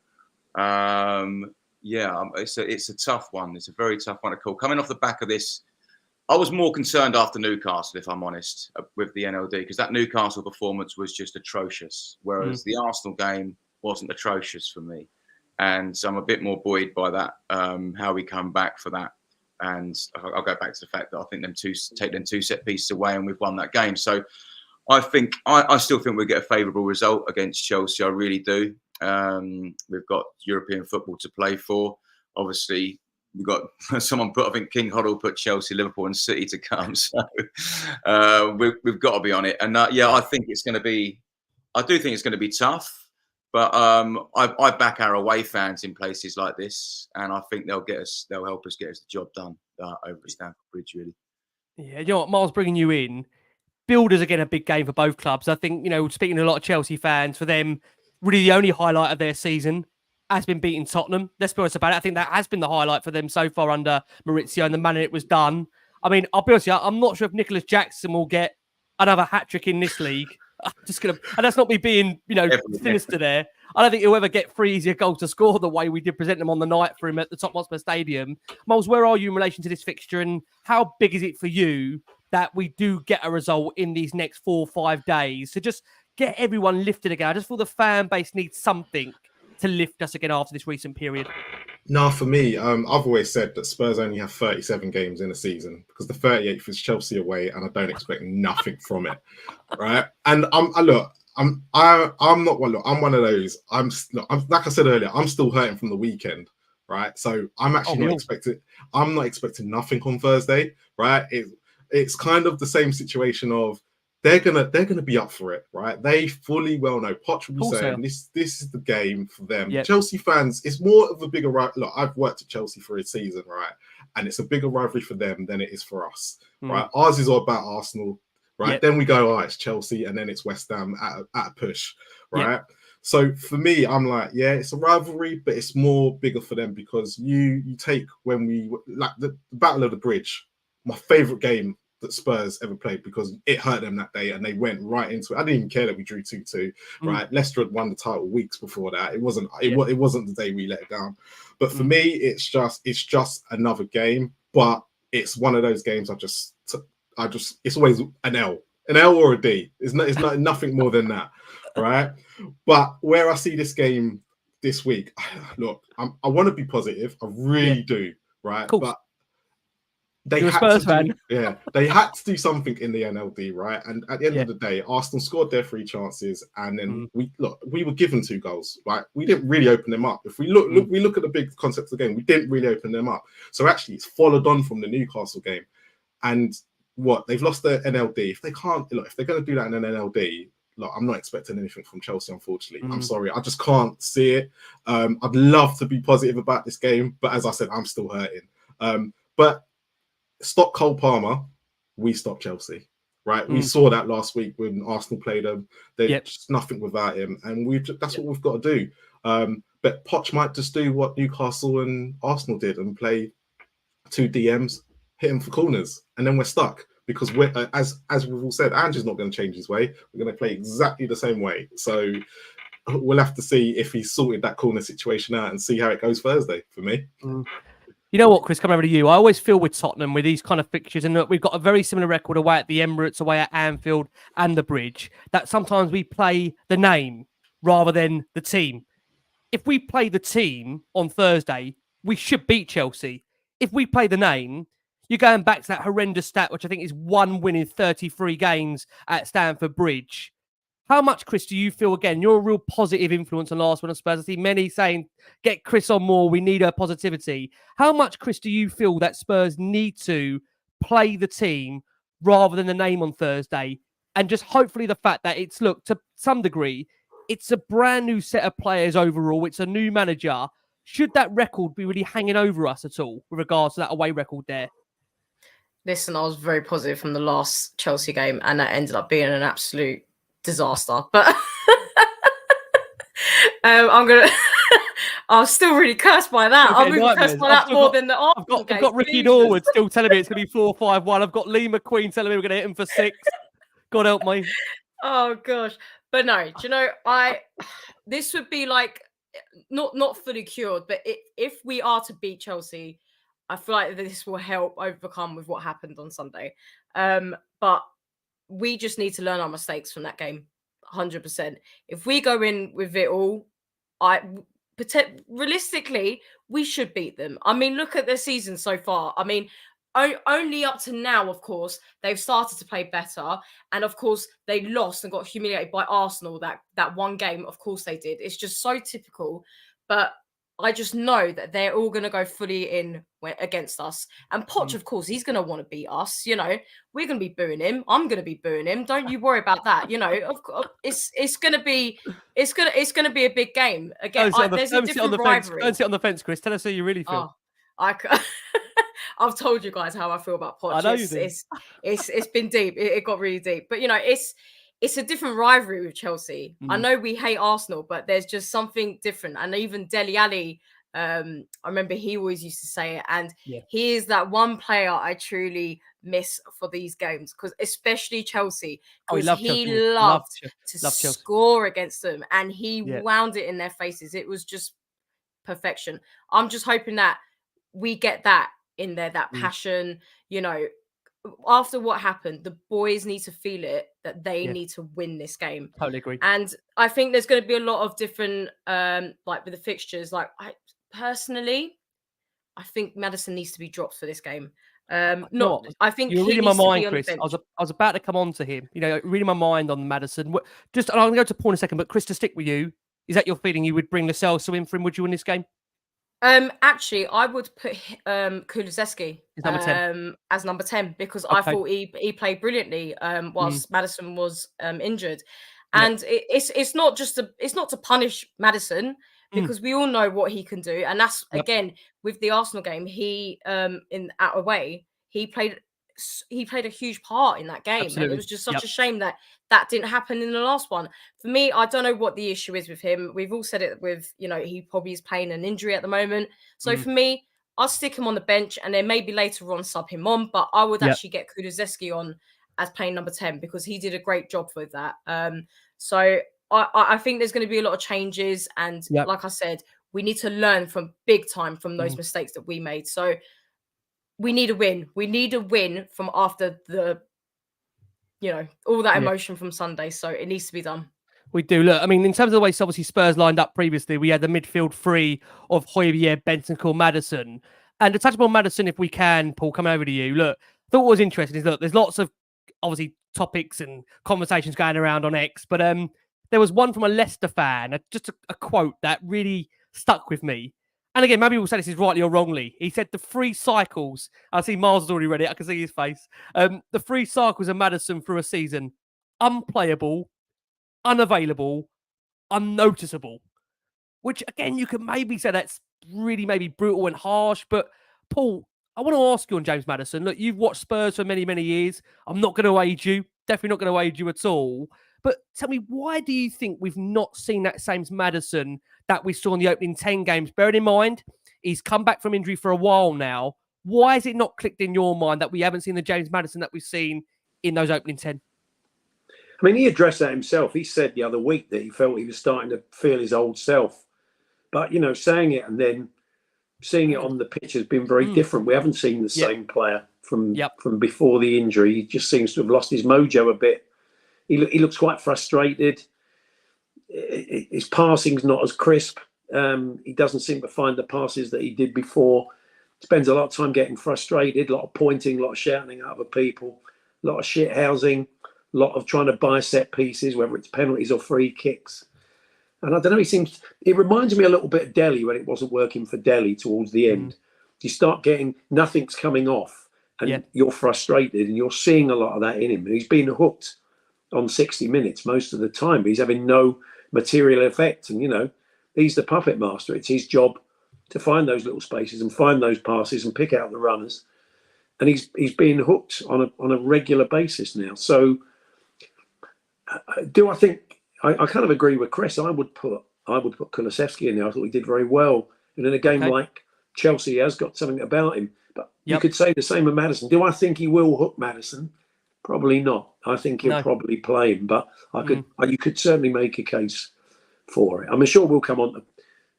it's a tough one. It's a very tough one to call. Coming off the back of this, I was more concerned after Newcastle, if I'm honest, with the NLD, because that Newcastle performance was just atrocious, whereas the Arsenal game wasn't atrocious for me. And so I'm a bit more buoyed by that, how we come back for that. And I'll go back to the fact that I think take them two set pieces away and we've won that game. So I still think we'll get a favourable result against Chelsea. I really do. We've got European football to play for. Obviously, we've got someone I think King Hoddle put Chelsea, Liverpool and City to come. So we've got to be on it. And I do think it's going to be tough. But I back our away fans in places like this, and I think they'll help us get the job done over at Stamford Bridge, really. Yeah, you know what, Miles, bringing you in, Builders again a big game for both clubs. I think, speaking to a lot of Chelsea fans, for them, really the only highlight of their season has been beating Tottenham. Let's be honest about it. I think that has been the highlight for them so far under Maurizio and the manner it was done. I mean, I'll be honest with you, I'm not sure if Nicholas Jackson will get another hat-trick in this league. And that's not me being, sinister there. I don't think he'll ever get 3 easier goals to score the way we did present them on the night for him at the Tottenham Hotspur Stadium. Miles, where are you in relation to this fixture, and how big is it for you that we do get a result in these next 4 or 5 days to just get everyone lifted again? I just feel the fan base needs something to lift us again after this recent period. No, for me, I've always said that Spurs only have 37 games in a season because the 38th is Chelsea away, and I don't expect nothing from it, right? And I'm not one. Look, I'm one of those. I'm like I said earlier, I'm still hurting from the weekend, right? So I'm actually not expecting. I'm not expecting nothing on Thursday, right? It's kind of the same situation of they're gonna be up for it, right? They fully well know. Poch will be saying this is the game for them. Yep. Chelsea fans, it's more of a bigger rivalry. Look, I've worked at Chelsea for a season, right? And it's a bigger rivalry for them than it is for us, right? Ours is all about Arsenal, right? Yep. Then we go, it's Chelsea, and then it's West Ham at a push, right? Yep. So for me, I'm like, it's a rivalry, but it's more bigger for them because you take when we like the Battle of the Bridge, my favorite game that Spurs ever played because it hurt them that day and they went right into it. I didn't even care that we drew 2-2, right? Leicester had won the title weeks before that. It wasn't the day we let it down. But for me, it's just another game, but it's one of those games it's always an L or a D. It's not nothing more than that, right? But where I see this game this week, look, I want to be positive. I really do, right? Cool. But You're a Spurs fan. They had to do something in the NLD, right? And at the end of the day, Arsenal scored their 3 chances, and then we were given 2 goals. Like we didn't really open them up. If we look at the big concept of the game, we didn't really open them up. So actually, it's followed on from the Newcastle game, and they've lost their NLD. If they can't, if they're going to do that in an NLD, I'm not expecting anything from Chelsea, unfortunately. I'm sorry. I just can't see it. I'd love to be positive about this game, but as I said, I'm still hurting. But stop Cole Palmer, we stop Chelsea, right? We saw that last week when Arsenal played them. There's just nothing without him, and that's what we've got to do. But Poch might just do what Newcastle and Arsenal did and play 2 DMs, hit him for corners, and then we're stuck because we're as we've all said, Andrew's not going to change his way. We're going to play exactly the same way. So we'll have to see if he's sorted that corner situation out and see how it goes Thursday for me. You know what, Chris, coming over to you, I always feel with Tottenham with these kind of fixtures, and we've got a very similar record away at the Emirates, away at Anfield and the Bridge, that sometimes we play the name rather than the team. If we play the team on Thursday, we should beat Chelsea. If we play the name, you're going back to that horrendous stat, which I think is 1 win in 33 games at Stamford Bridge. How much, Chris, do you feel, again, you're a real positive influence on LastWordOnSpurs. I see many saying, get Chris on more, we need her positivity. How much, Chris, do you feel that Spurs need to play the team rather than the name on Thursday? And just hopefully the fact that it's, look, to some degree, it's a brand new set of players overall. It's a new manager. Should that record be really hanging over us at all with regards to that away record there? Listen, I was very positive from the last Chelsea game, and that ended up being an absolute disaster. But I'm still really cursed by that. I'm really cursed by that more than the Arsenal game. I've got Ricky Norwood still telling me it's going to be 4-5-1. I've got Lee McQueen telling me we're going to hit him for 6. God help me. Oh gosh. But no, do you know, this would be like not fully cured, but if we are to beat Chelsea, I feel like this will help overcome with what happened on Sunday. But we just need to learn our mistakes from that game, 100%. If we go in with it all, realistically, we should beat them. I mean, look at their season so far. I mean, only up to now, of course, they've started to play better. And of course, they lost and got humiliated by Arsenal that one game. Of course they did. It's just so typical. But I just know that they're all going to go fully in against us. And Poch, of course, he's going to want to beat us. You know, we're going to be booing him. I'm going to be booing him. Don't you worry about that. You know, of course, it's going to be a big game. Again, there's a different rivalry. Don't sit on the fence, Chris. Tell us how you really feel. I've told you guys how I feel about Poch. I know you do. It's been deep. It got really deep. But you know, it's a different rivalry with Chelsea. I know we hate Arsenal, but there's just something different. And even Dele Alli, I remember he always used to say it. And he is that one player I truly miss for these games, because especially Chelsea, because he loved to score against them, and he wound it in their faces. It was just perfection. I'm just hoping that we get that in there, that passion, you know. After what happened, the boys need to feel it, that they need to win this game. Totally agree. And I think there's going to be a lot of different, like with the fixtures. Like I think Maddison needs to be dropped for this game. I think you're reading my mind, Chris. I was about to come on to him. You know, reading my mind on Maddison. Just, and I'm going to go to Paul in a second. But Chris, to stick with you, is that your feeling? You would bring Lo Celso in for him? Would you in this game? Actually, I would put Kulusevski as number 10 because I thought he played brilliantly whilst Maddison was injured, and it's not to punish Maddison, because we all know what he can do, and that's again with the Arsenal game. He out away he played a huge part in that game. Absolutely. And it was just such a shame that didn't happen in the last one. For me, I don't know what the issue is with him. We've all said it with, you know, he probably is playing an injury at the moment. So for me, I'll stick him on the bench and then maybe later on sub him on. But I would actually get Kulusevski on as playing number 10 because he did a great job with that. So I think there's going to be a lot of changes. And like I said, we need to learn from big time from those mistakes that we made. So we need a win. We need a win from after the, you know, all that emotion from Sunday. So it needs to be done. We do. Look, I mean, in terms of the way obviously Spurs lined up previously, we had the midfield three of Højbjerg, Bentancur, Maddison. And to touch upon Maddison, if we can, Paul, coming over to you. Look, I thought what was interesting is, look, there's lots of obviously topics and conversations going around on X, but there was one from a Leicester fan, just a quote that really stuck with me. And again, maybe we'll say this is rightly or wrongly. He said the 3 cycles, I see Miles has already read it, I can see his face. The 3 cycles of Maddison through a season: unplayable, unavailable, unnoticeable. Which again, you could maybe say that's really maybe brutal and harsh. But Paul, I want to ask you on James Maddison. Look, you've watched Spurs for many, many years. I'm not going to age you. Definitely not going to age you at all. But tell me, why do you think we've not seen that same Maddison that we saw in the opening 10 games? Bearing in mind, he's come back from injury for a while now. Why has it not clicked in your mind that we haven't seen the James Maddison that we've seen in those opening 10? I mean, he addressed that himself. He said the other week that he felt he was starting to feel his old self. But, you know, saying it and then seeing it on the pitch has been very different. We haven't seen the same player from before the injury. He just seems to have lost his mojo a bit. He looks quite frustrated. His passing's not as crisp. He doesn't seem to find the passes that he did before. Spends a lot of time getting frustrated, a lot of pointing, a lot of shouting at other people, a lot of shit housing, a lot of trying to buy set pieces, whether it's penalties or free kicks. And I don't know, it reminds me a little bit of Delhi when it wasn't working for Delhi towards the end. You start getting, nothing's coming off and you're frustrated, and you're seeing a lot of that in him. And he's been hooked on 60 minutes most of the time, but he's having no material effect. And, you know, he's the puppet master. It's his job to find those little spaces and find those passes and pick out the runners. And he's being hooked on a regular basis now. So do I think, I kind of agree with Chris. I would put Kulusevski in there. I thought he did very well. And in a game like Chelsea, he has got something about him. But you could say the same of Maddison. Do I think he will hook Maddison? Probably not. I think he'll probably play him, but you could certainly make a case for it. I'm sure we'll come on to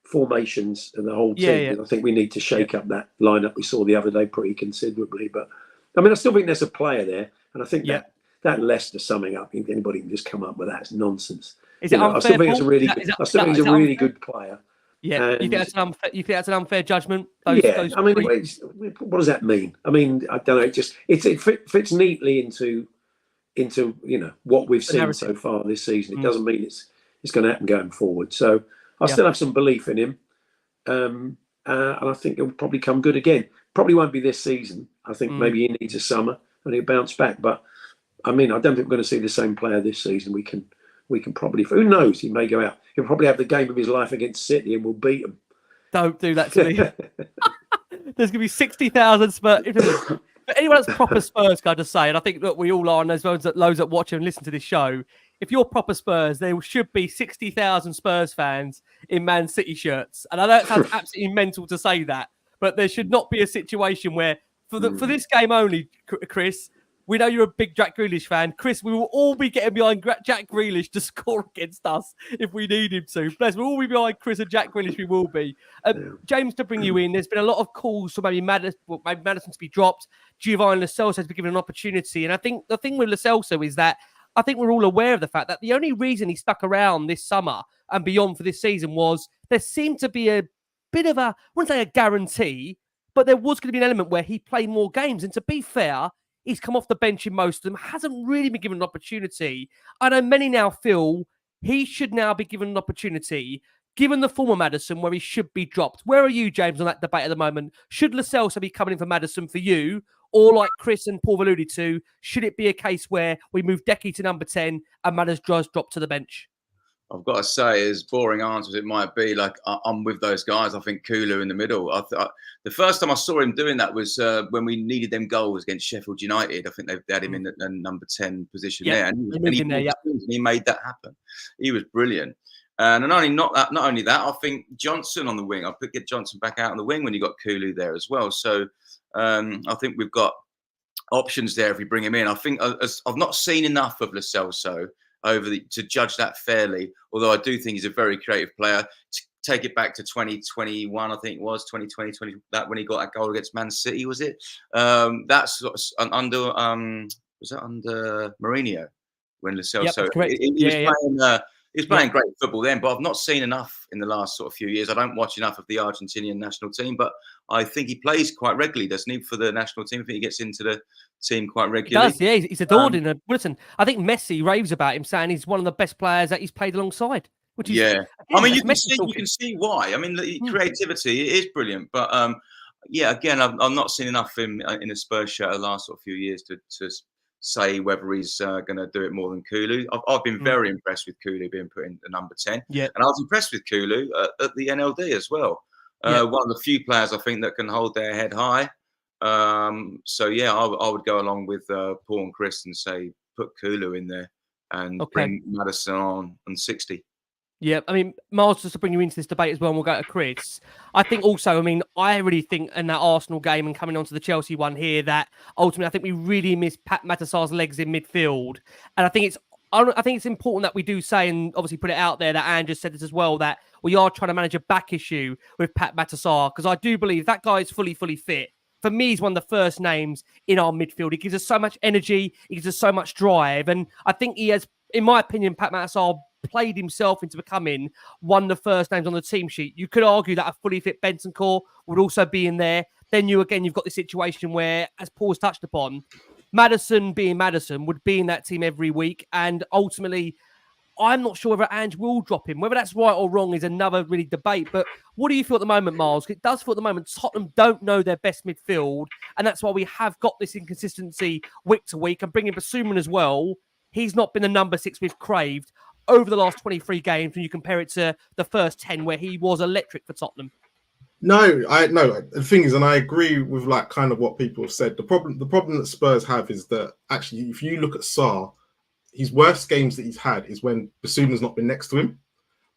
formations and the whole team. I think we need to shake up that lineup we saw the other day pretty considerably. But I mean, I still think there's a player there, and I think that Leicester summing up, if anybody can just come up with that, it's nonsense. Is it unfair? I still think it's a really good player. Yeah, and you think that's an unfair judgment? I mean, what does that mean? I mean, I don't know. It fits neatly into what we've seen so far this season. It doesn't mean it's going to happen going forward. So I still have some belief in him, and I think he'll probably come good again. Probably won't be this season. I think maybe he needs a summer and he'll bounce back. But I mean, I don't think we're going to see the same player this season. We can probably, who knows? He may go out. He'll probably have the game of his life against City and we'll beat them. Don't do that to me. There's going to be 60,000 Spurs. For anyone that's proper Spurs, can I just say, and I think that we all are, and there's loads that watch and listen to this show. If you're proper Spurs, there should be 60,000 Spurs fans in Man City shirts. And I know it sounds absolutely mental to say that, but there should not be a situation where, for this game only, Chris, we know you're a big Jack Grealish fan. Chris, we will all be getting behind Jack Grealish to score against us if we need him to. Bless, we'll all be behind Chris and Jack Grealish. We will be. James, to bring you in, there's been a lot of calls for maybe Madison to be dropped. Giovanni Lo Celso has been given an opportunity. And I think the thing with Lo Celso is that I think we're all aware of the fact that the only reason he stuck around this summer and beyond for this season was there seemed to be a bit of I wouldn't say a guarantee, but there was going to be an element where he played more games. And to be fair, he's come off the bench in most of them, hasn't really been given an opportunity. I know many now feel he should now be given an opportunity, given the form of Maddison, where he should be dropped. Where are you, James, on that debate at the moment? Should Lo Celso be coming in for Maddison for you? Or like Chris and Paul alluded to, should it be a case where we move Decky to number 10 and Maddison dropped to the bench? I've got to say, as boring answers it might be, like I'm with those guys. I think Kulu in the middle. The first time I saw him doing that was when we needed them goals against Sheffield United. I think they had him in the number 10 position there, and he made that happen. He was brilliant. And not only that, I think Johnson on the wing. I could get Johnson back out on the wing when you got Kulu there as well. So I think we've got options there if we bring him in. I think I've not seen enough of Lo Celso to judge that fairly, although I do think he's a very creative player. To take it back to 2021, I think it was 2020, that when he got that goal against Man City, was it? That's sort of under was that under Mourinho when Lo Celso he was playing great football then, but I've not seen enough in the last sort of few years. I don't watch enough of the Argentinian national team, but I think he plays quite regularly, doesn't he, for the national team? I think he gets into the team quite regularly. He does, yeah. He's adored in Britain. I think Messi raves about him, saying he's one of the best players that he's played alongside. Which is, again, I mean, you can see why. I mean, the creativity is brilliant, but again, I've not seen enough of him in a Spurs shirt the last sort of few years to say whether he's going to do it more than Kulu. I've been very impressed with Kulu being put in the number 10. Yeah. And I was impressed with Kulu at the NLD as well. One of the few players I think that can hold their head high. I would go along with Paul and Chris and say put Kulu in there and bring Maddison on 60. Yeah, I mean, Miles, just to bring you into this debate as well, and we'll go to Chris. I think also, I mean, I really think in that Arsenal game and coming on to the Chelsea one here, that ultimately I think we really missed Pat Matasar's legs in midfield. And I think it's important that we do say, and obviously put it out there, that Anne just said this as well, that we are trying to manage a back issue with Pat Matasar, because I do believe that guy is fully fit. For me, he's one of the first names in our midfield. He gives us so much energy. He gives us so much drive. And I think he has, in my opinion, Pat Matasar played himself into becoming one of the first names on the team sheet. You could argue that a fully fit Bentancur would also be in there. Then you've got the situation where, as Paul's touched upon, Maddison being Maddison would be in that team every week. And ultimately, I'm not sure whether Ange will drop him. Whether that's right or wrong is another really debate. But what do you feel at the moment, Miles? It does feel at the moment Tottenham don't know their best midfield. And that's why we have got this inconsistency week to week. And bringing Basuma as well, he's not been the number 6 we've craved over the last 23 games when you compare it to the first 10 where he was electric for Tottenham. No. The thing is, and I agree with like kind of what people have said. The problem that Spurs have is that actually, if you look at Sarr, his worst games that he's had is when Basuma's not been next to him,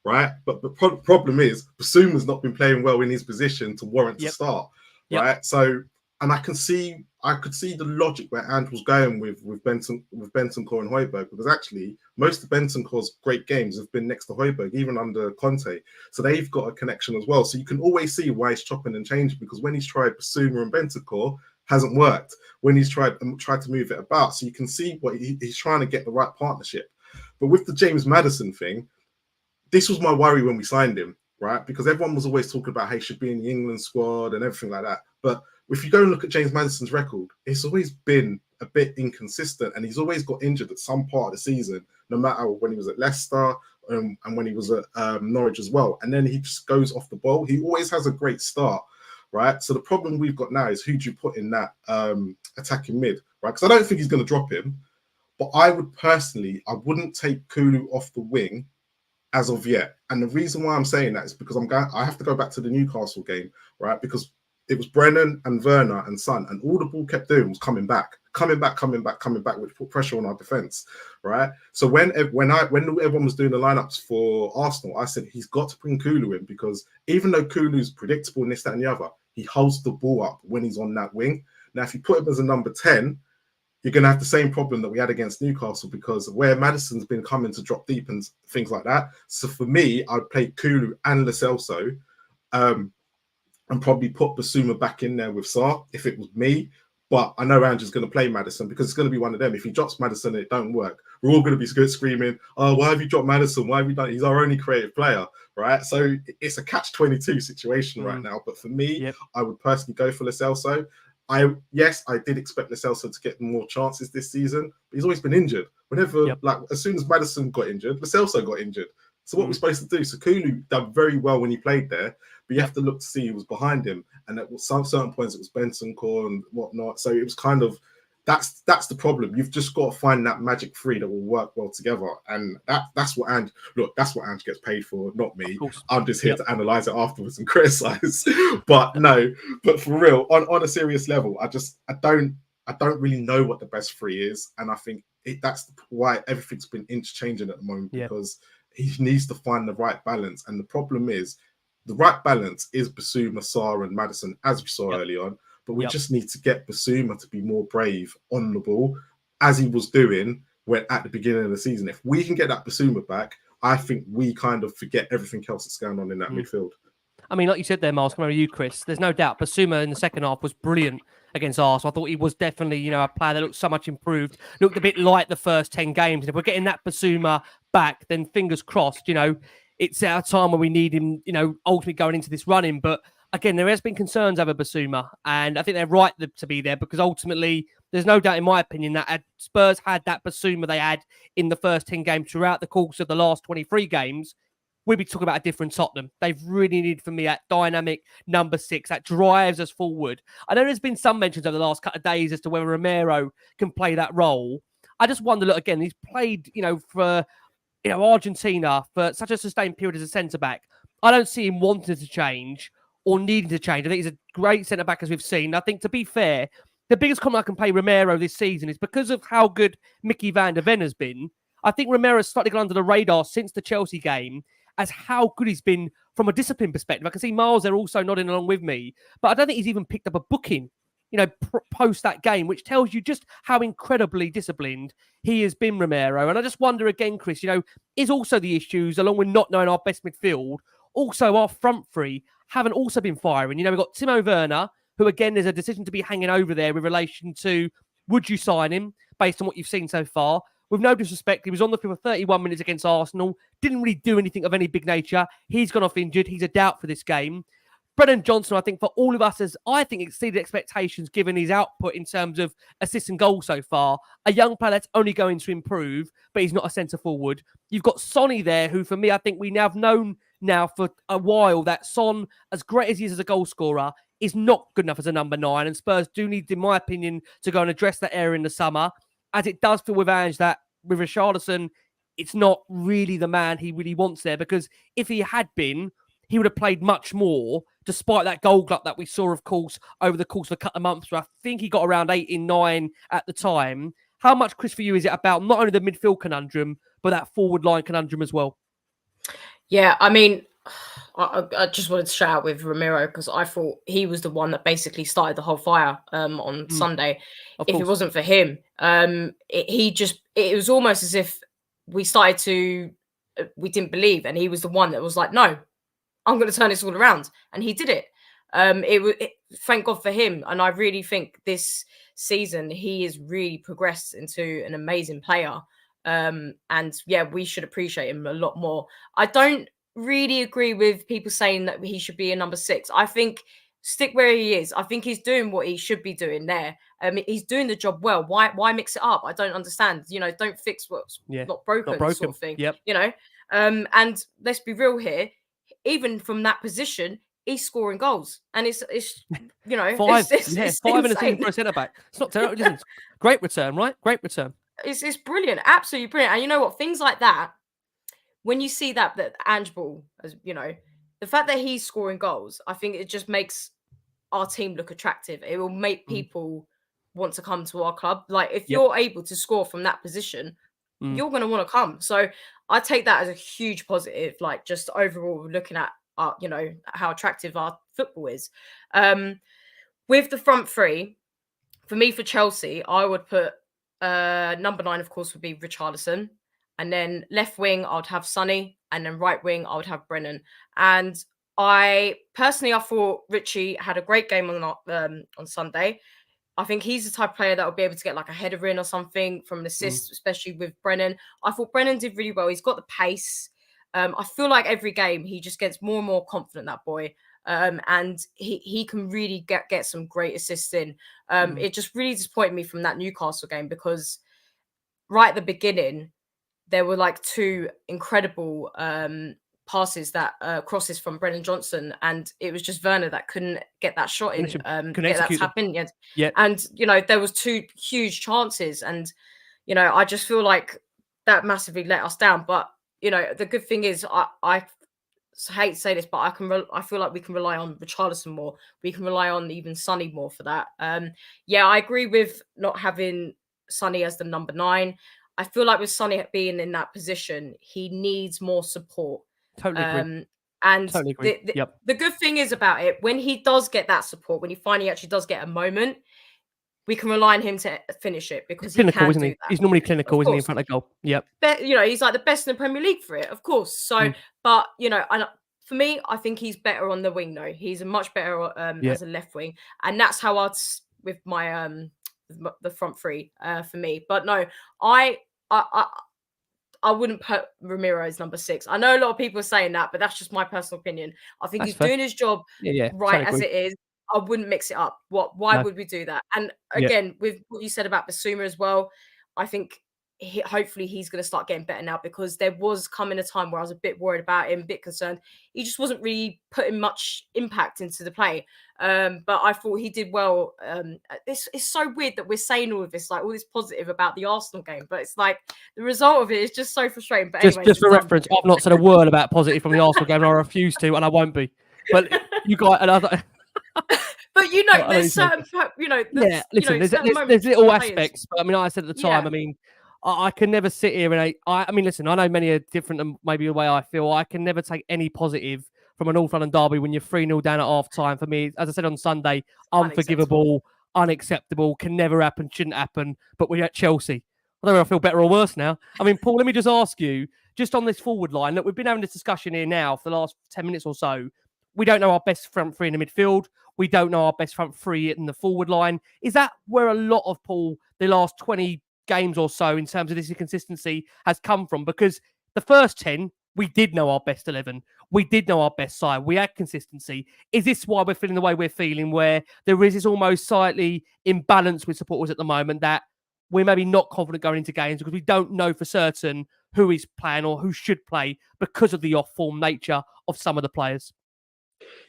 right? But the problem is Basuma's not been playing well in his position to warrant to start, right? So, and I can see I could see the logic where Ange was going with Bentancur and Højbjerg, because actually most of Bentancur's great games have been next to Højbjerg, even under Conte. So they've got a connection as well. So you can always see why he's chopping and changing, because when he's tried Basuma and Bentancur, hasn't worked. When he's tried to move it about, so you can see what he's trying to get the right partnership. But with the James Maddison thing, this was my worry when we signed him, right? Because everyone was always talking about, hey, he should be in the England squad and everything like that. But if you go and look at James Maddison's record, it's always been a bit inconsistent, and he's always got injured at some part of the season, no matter when he was at Leicester and when he was at Norwich as well. And then he just goes off the ball. He always has a great start, right? So the problem we've got now is who do you put in that attacking mid, right? Because I don't think he's going to drop him, but I wouldn't take Kulu off the wing as of yet. And the reason why I'm saying that is because I have to go back to the Newcastle game, right? Because it was Brennan and Werner and Son, and all the ball kept doing was coming back, which put pressure on our defense, right? So when everyone was doing the lineups for Arsenal, I said he's got to bring Kulu in, because even though Kulu's predictable and this, that, and the other, he holds the ball up when he's on that wing. Now, if you put him as a number 10, you're going to have the same problem that we had against Newcastle, because where Maddison's been coming to drop deep and things like that. So for me, I'd play Kulu and Lo Celso, and probably put Basuma back in there with Sarr if it was me. But I know Andrew's going to play Maddison, because it's going to be one of them. If he drops Maddison and it don't work, we're all going to be screaming, oh, why have you dropped Maddison? Why have you done it? He's our only creative player, right? So it's a catch-22 situation right now. But for me, I would personally go for Lo Celso. I did expect Lo Celso to get more chances this season, but he's always been injured. Whenever, as soon as Maddison got injured, Lo Celso got injured. So what we're supposed to do? So Kulu done very well when he played there, but you have to look to see who was behind him. And at some certain points, it was Bentancur and whatnot. So it was kind of, that's the problem. You've just got to find that magic three that will work well together. And that's what Ange gets paid for, not me. I'm just here to analyze it afterwards and criticize. But for real, on a serious level, I don't really know what the best three is. And I think that's why everything's been interchanging at the moment, because he needs to find the right balance. And the problem is, the right balance is Basuma, Sarr, and Maddison, as we saw early on. But we just need to get Basuma to be more brave on the ball, as he was doing at the beginning of the season. If we can get that Basuma back, I think we kind of forget everything else that's going on in that midfield. I mean, like you said there, Miles, coming over you, Chris, there's no doubt Basuma in the second half was brilliant against Arsenal. I thought he was definitely, a player that looked so much improved, looked a bit like the first 10 games. And if we're getting that Basuma back, then fingers crossed, it's our time where we need him, ultimately going into this running. But again, there has been concerns over Basuma, and I think they're right to be there, because ultimately, there's no doubt, in my opinion, that Spurs had that Basuma they had in the first 10 games throughout the course of the last 23 games. We'd be talking about a different Tottenham. They've really needed, for me, that dynamic number 6 that drives us forward. I know there's been some mentions over the last couple of days as to whether Romero can play that role. I just wonder, look, again, he's played, for Argentina for such a sustained period as a centre-back. I don't see him wanting to change or needing to change. I think he's a great centre-back, as we've seen. I think, to be fair, the biggest compliment I can pay Romero this season is because of how good Mickey van der Ven has been. I think Romero's slightly gone under the radar since the Chelsea game as how good he's been from a discipline perspective. I can see Miles there also nodding along with me, but I don't think he's even picked up a booking, post that game, which tells you just how incredibly disciplined he has been, Romero. And I just wonder again, Chris, is also the issues, along with not knowing our best midfield, also our front three haven't also been firing. We've got Timo Werner, who again, there's a decision to be hanging over there with relation to, would you sign him based on what you've seen so far? With no disrespect, he was on the field for 31 minutes against Arsenal, didn't really do anything of any big nature. He's gone off injured. He's a doubt for this game. Brennan Johnson, I think, for all of us, exceeded expectations given his output in terms of assists and goals so far. A young player that's only going to improve, but he's not a centre forward. You've got Sonny there, who, for me, I think we now have known for a while that Son, as great as he is as a goal scorer, is not good enough as a number 9. And Spurs do need, in my opinion, to go and address that area in the summer, as it does feel with Ange that with Richarlison, it's not really the man he really wants there, because if he had been, he would have played much more, despite that goal glut that we saw, of course, over the course of a couple of months. I think he got around 8 in 9 at the time. How much, Chris, for you is it about not only the midfield conundrum, but that forward line conundrum as well? Yeah, I mean, I just wanted to shout out with Ramiro because I thought he was the one that basically started the whole fire on Sunday. Of If it course. wasn't for him, it was almost as if we started to we didn't believe, and he was the one that was like, no, I'm going to turn this all around, and he did it. Thank God for him, and I really think this season he has really progressed into an amazing player. And yeah, we should appreciate him a lot more. I don't really agree with people saying that he should be a number 6. I think stick where he is. I think he's doing what he should be doing there. He's doing the job well. Why mix it up? I don't understand. Don't fix what's not broken, sort of thing. Yep. And let's be real here. Even from that position, he's scoring goals, and it's five insane. minutes for a centre back. It's not terrible. It's great return, right? Great return. It's brilliant, absolutely brilliant. And you know what? Things like that, when you see that Ange Ball, as the fact that he's scoring goals, I think it just makes our team look attractive. It will make people want to come to our club. Like if you're able to score from that position, you're going to want to come. So I take that as a huge positive. Like just overall looking at how attractive our football is. With the front three, for me, for Chelsea, I would put number 9, of course, would be Richarlison. And then left wing, I would have Sonny. And then right wing, I would have Brennan. And I thought Richie had a great game on Sunday. I think he's the type of player that will be able to get like a header in or something from an assist, especially with Brennan. I thought Brennan did really well. He's got the pace. I feel like every game he just gets more and more confident, that boy. And he can really get some great assists in. It just really disappointed me from that Newcastle game because right at the beginning, there were like 2 incredible passes crosses from Brennan Johnson, and it was just Werner that couldn't get that shot in, get that tap in. And there was 2 huge chances, and I just feel like that massively let us down. But the good thing is, I hate to say this, but I feel like we can rely on Richarlison more. We can rely on even Sonny more for that. I agree with not having Sonny as the number 9. I feel like with Sonny being in that position, he needs more support. Totally agree. And totally agree. The good thing is about it, when he does get that support, when he finally actually does get a moment, we can rely on him to finish it because clinical, he can isn't do he? that. He's normally clinical, isn't he, in front of goal? Yep. But, he's like the best in the Premier League for it, of course. So, but, and for me, I think he's better on the wing, though. He's a much better as a left wing. And that's how I'd, with my, the front three for me. But no, I wouldn't put Ramiro as number 6. I know a lot of people are saying that, but that's just my personal opinion. I think he's doing his job right as it is. I wouldn't mix it up. Why would we do that? And again, with what you said about Basuma as well, I think hopefully he's going to start getting better now, because there was coming a time where I was a bit worried about him, a bit concerned. He just wasn't really putting much impact into the play. But I thought he did well. It's so weird that we're saying all of this, like all this positive about the Arsenal game, but it's like the result of it is just so frustrating. But anyway, just for reference, I've not said a word about positive from the Arsenal game, and I refuse to, and I won't be. But you guys, another. But there's certain, listen, there's little aspects. But I mean, I said at the time, I mean, I can never sit here and I mean, listen, I know many are different than maybe the way I feel. I can never take any positive from an North London derby when you're 3-0 down at half time. For me, as I said on Sunday, unforgivable, unacceptable, can never happen, shouldn't happen. But we're at Chelsea. I don't know if I feel better or worse now. I mean, Paul, let me just ask you, just on this forward line, look, we've been having this discussion here now for the last 10 minutes or so. We don't know our best front three in the midfield. We don't know our best front three in the forward line. Is that where a lot of, Paul, the last 20 games or so in terms of this inconsistency has come from? Because the first 10, we did know our best 11. We did know our best side. We had consistency. Is this why we're feeling the way we're feeling, where there is this almost slightly imbalance with supporters at the moment, that we're maybe not confident going into games because we don't know for certain who is playing or who should play because of the off-form nature of some of the players?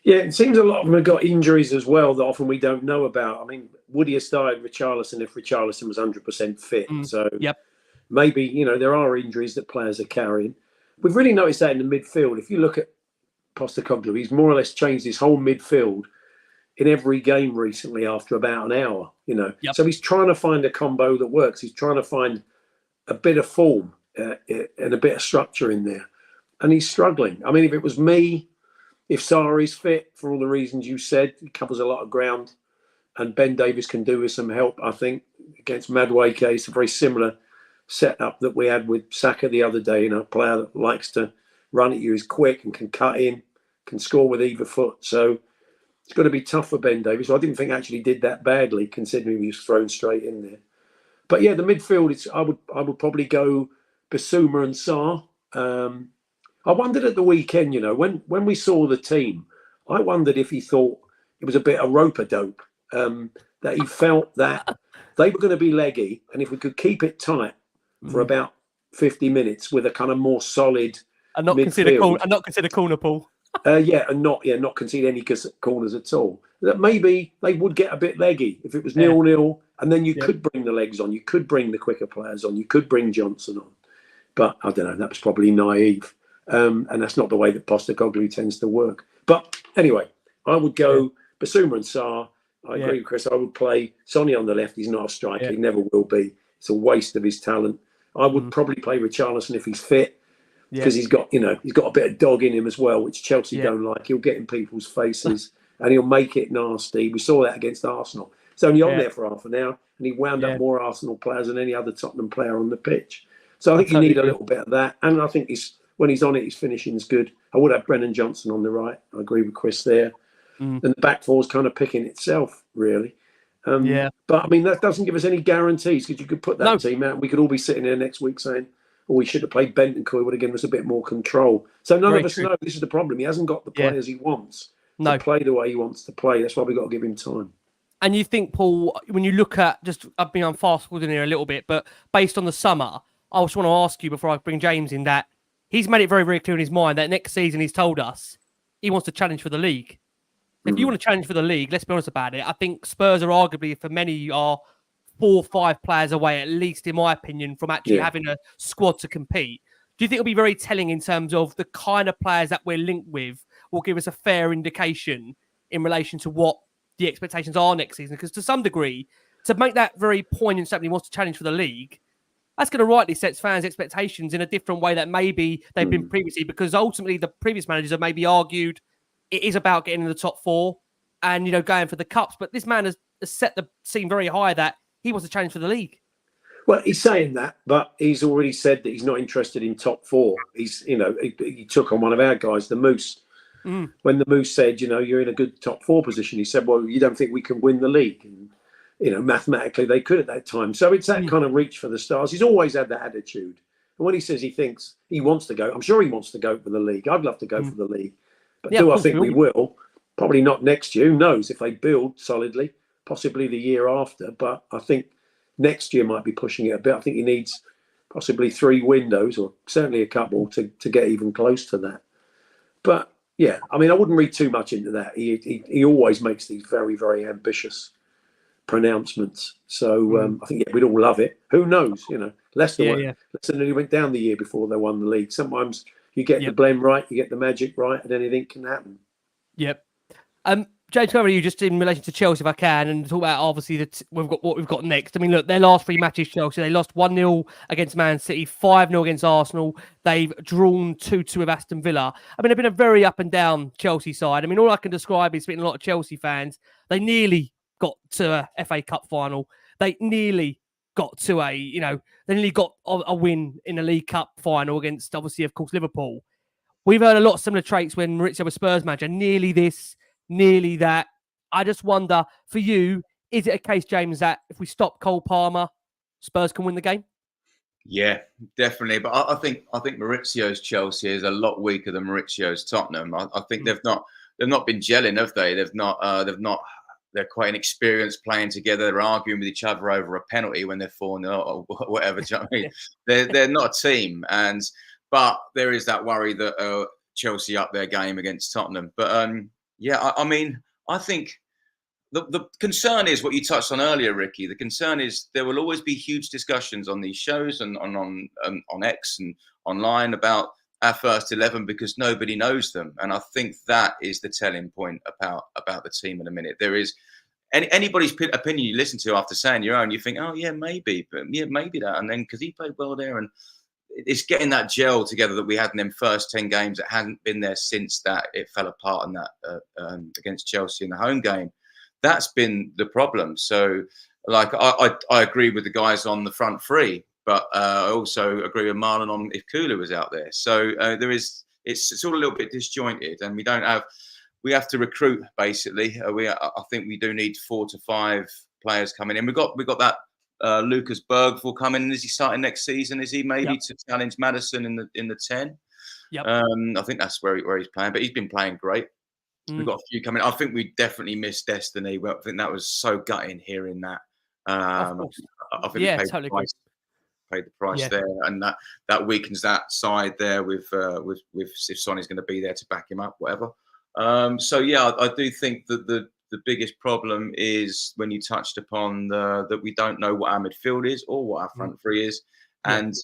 Yeah, it seems a lot of them have got injuries as well that often we don't know about. I mean, would he have started Richarlison if Richarlison was 100% fit? So maybe, there are injuries that players are carrying. We've really noticed that in the midfield. If you look at Postecoglou, he's more or less changed his whole midfield in every game recently after about an hour, So he's trying to find a combo that works. He's trying to find a bit of form and a bit of structure in there. and he's struggling. I mean, if it was me, if Sarri's fit for all the reasons you said, he covers a lot of ground, and Ben Davies can do with some help, I think, against Madueke. It's a very similar setup that we had with Saka the other day. A player that likes to run at you, is quick and can cut in, can score with either foot. So it's going to be tough for Ben Davies. I didn't think actually did that badly, considering he was thrown straight in there. But yeah, the midfield, I would probably go Bissouma and Sarr. I wondered at the weekend, when we saw the team, I wondered if he thought it was a bit of rope-a-dope, that he felt that they were going to be leggy, and if we could keep it tight for about 50 minutes with a kind of more solid and not midfield. consider corner, Paul. And not concede any corners at all. That maybe they would get a bit leggy if it was 0-0, and then you could bring the legs on, you could bring the quicker players on, you could bring Johnson on. But I don't know, that was probably naive, and that's not the way that Postecoglou tends to work. But anyway, I would go Bissouma and Sarr. I agree with Chris. I would play Sonny on the left. He's not a striker. He never will be. It's a waste of his talent. I would probably play Richarlison if he's fit, because he's got a bit of dog in him as well, which Chelsea don't like. He'll get in people's faces and he'll make it nasty. We saw that against Arsenal. He's only on there for half an hour, and he wound up more Arsenal players than any other Tottenham player on the pitch. So I think you need a little bit of that. And I think when he's on it, his finishing is good. I would have Brennan Johnson on the right. I agree with Chris there. And the back four is kind of picking itself, really. But I mean, that doesn't give us any guarantees, because you could put that team out and we could all be sitting there next week saying, we should have played Bentancur, would have given us a bit more control. So none of us know. This is the problem. He hasn't got the players he wants to play the way he wants to play. That's why we've got to give him time. And you think, Paul, when you look at I'm fast forwarding here a little bit, but based on the summer, I just want to ask you before I bring James in that he's made it very, very clear in his mind that next season he's told us he wants to challenge for the league. If you want to challenge for the league, let's be honest about it. I think Spurs are arguably, for many, are 4 or 5 players away, at least in my opinion, from actually having a squad to compete. Do you think it'll be very telling in terms of the kind of players that we're linked with will give us a fair indication in relation to what the expectations are next season? Because to some degree, to make that very poignant statement, he wants to challenge for the league, that's going to rightly set fans' expectations in a different way that maybe they've been previously, because ultimately the previous managers have maybe argued it is about getting in the top 4 and, going for the cups. But this man has set the scene very high that he wants to challenge for the league. Well, he's saying that, but he's already said that he's not interested in top 4. He's, he took on one of our guys, the Moose. When the Moose said, you're in a good top 4 position, he said, well, you don't think we can win the league? And, mathematically they could at that time. So it's that kind of reach for the stars. He's always had that attitude. And when he says he thinks he wants to go, I'm sure he wants to go for the league. I'd love to go for the league. But do I think we will? Probably not next year. Who knows if they build solidly, possibly the year after. But I think next year might be pushing it a bit. I think he needs possibly 3 windows, or certainly a couple, to get even close to that. But yeah, I mean, I wouldn't read too much into that. He always makes these very, very ambitious pronouncements. So I think we'd all love it. Who knows? Leicester nearly went down the year before they won the league. Sometimes you get the blend right, you get the magic right, and anything can happen. Yep. James, over to you just in relation to Chelsea, if I can, and talk about obviously that we've got what we've got next. I mean, look, their last 3 matches, Chelsea, they lost 1-0 against Man City, 5-0 against Arsenal. They've drawn 2-2 with Aston Villa. I mean, they've been a very up and down Chelsea side. I mean, all I can describe is speaking to a lot of Chelsea fans. They nearly got to a FA Cup final. They nearly got to they nearly got a win in the League Cup final against, obviously, of course, Liverpool. We've heard a lot of similar traits when Maurizio was Spurs manager. Nearly this, nearly that. I just wonder, for you, is it a case, James, that if we stop Cole Palmer, Spurs can win the game? Yeah, definitely. But I think Maurizio's Chelsea is a lot weaker than Maurizio's Tottenham. I think they've not been gelling, have they? They're quite inexperienced playing together. They're arguing with each other over a penalty when they're 4-0 or whatever. Do you know what I mean? They're not a team, but there is that worry that Chelsea up their game against Tottenham. But I think the concern is what you touched on earlier, Ricky. The concern is there will always be huge discussions on these shows and on X and online about our first 11 because nobody knows them. And I think that is the telling point about the team in a minute. There is anybody's opinion you listen to after saying your own, you think, oh, yeah, maybe. But yeah, maybe that. And then because he played well there and it's getting that gel together that we had in them first 10 games that hadn't been there since that it fell apart in that against Chelsea in the home game. That's been the problem. So, like, I agree with the guys on the front three, but I also agree with Marlon on if Kula was out there. So it's all a little bit disjointed, and we have to recruit basically. I think we do need 4 to 5 players coming in. We got that Lucas Bergvall coming in. Is he starting next season? Is he maybe to challenge Maddison in the 10? Yep. I think that's where he's playing, but he's been playing great. We've got a few coming. I think we definitely missed Destiny. I think that was so gutting hearing that. I think we paid the price there, and that weakens that side there with if Sonny's going to be there to back him up, whatever. So yeah, I do think that the biggest problem is when you touched upon that we don't know what our midfield is or what our front three is, and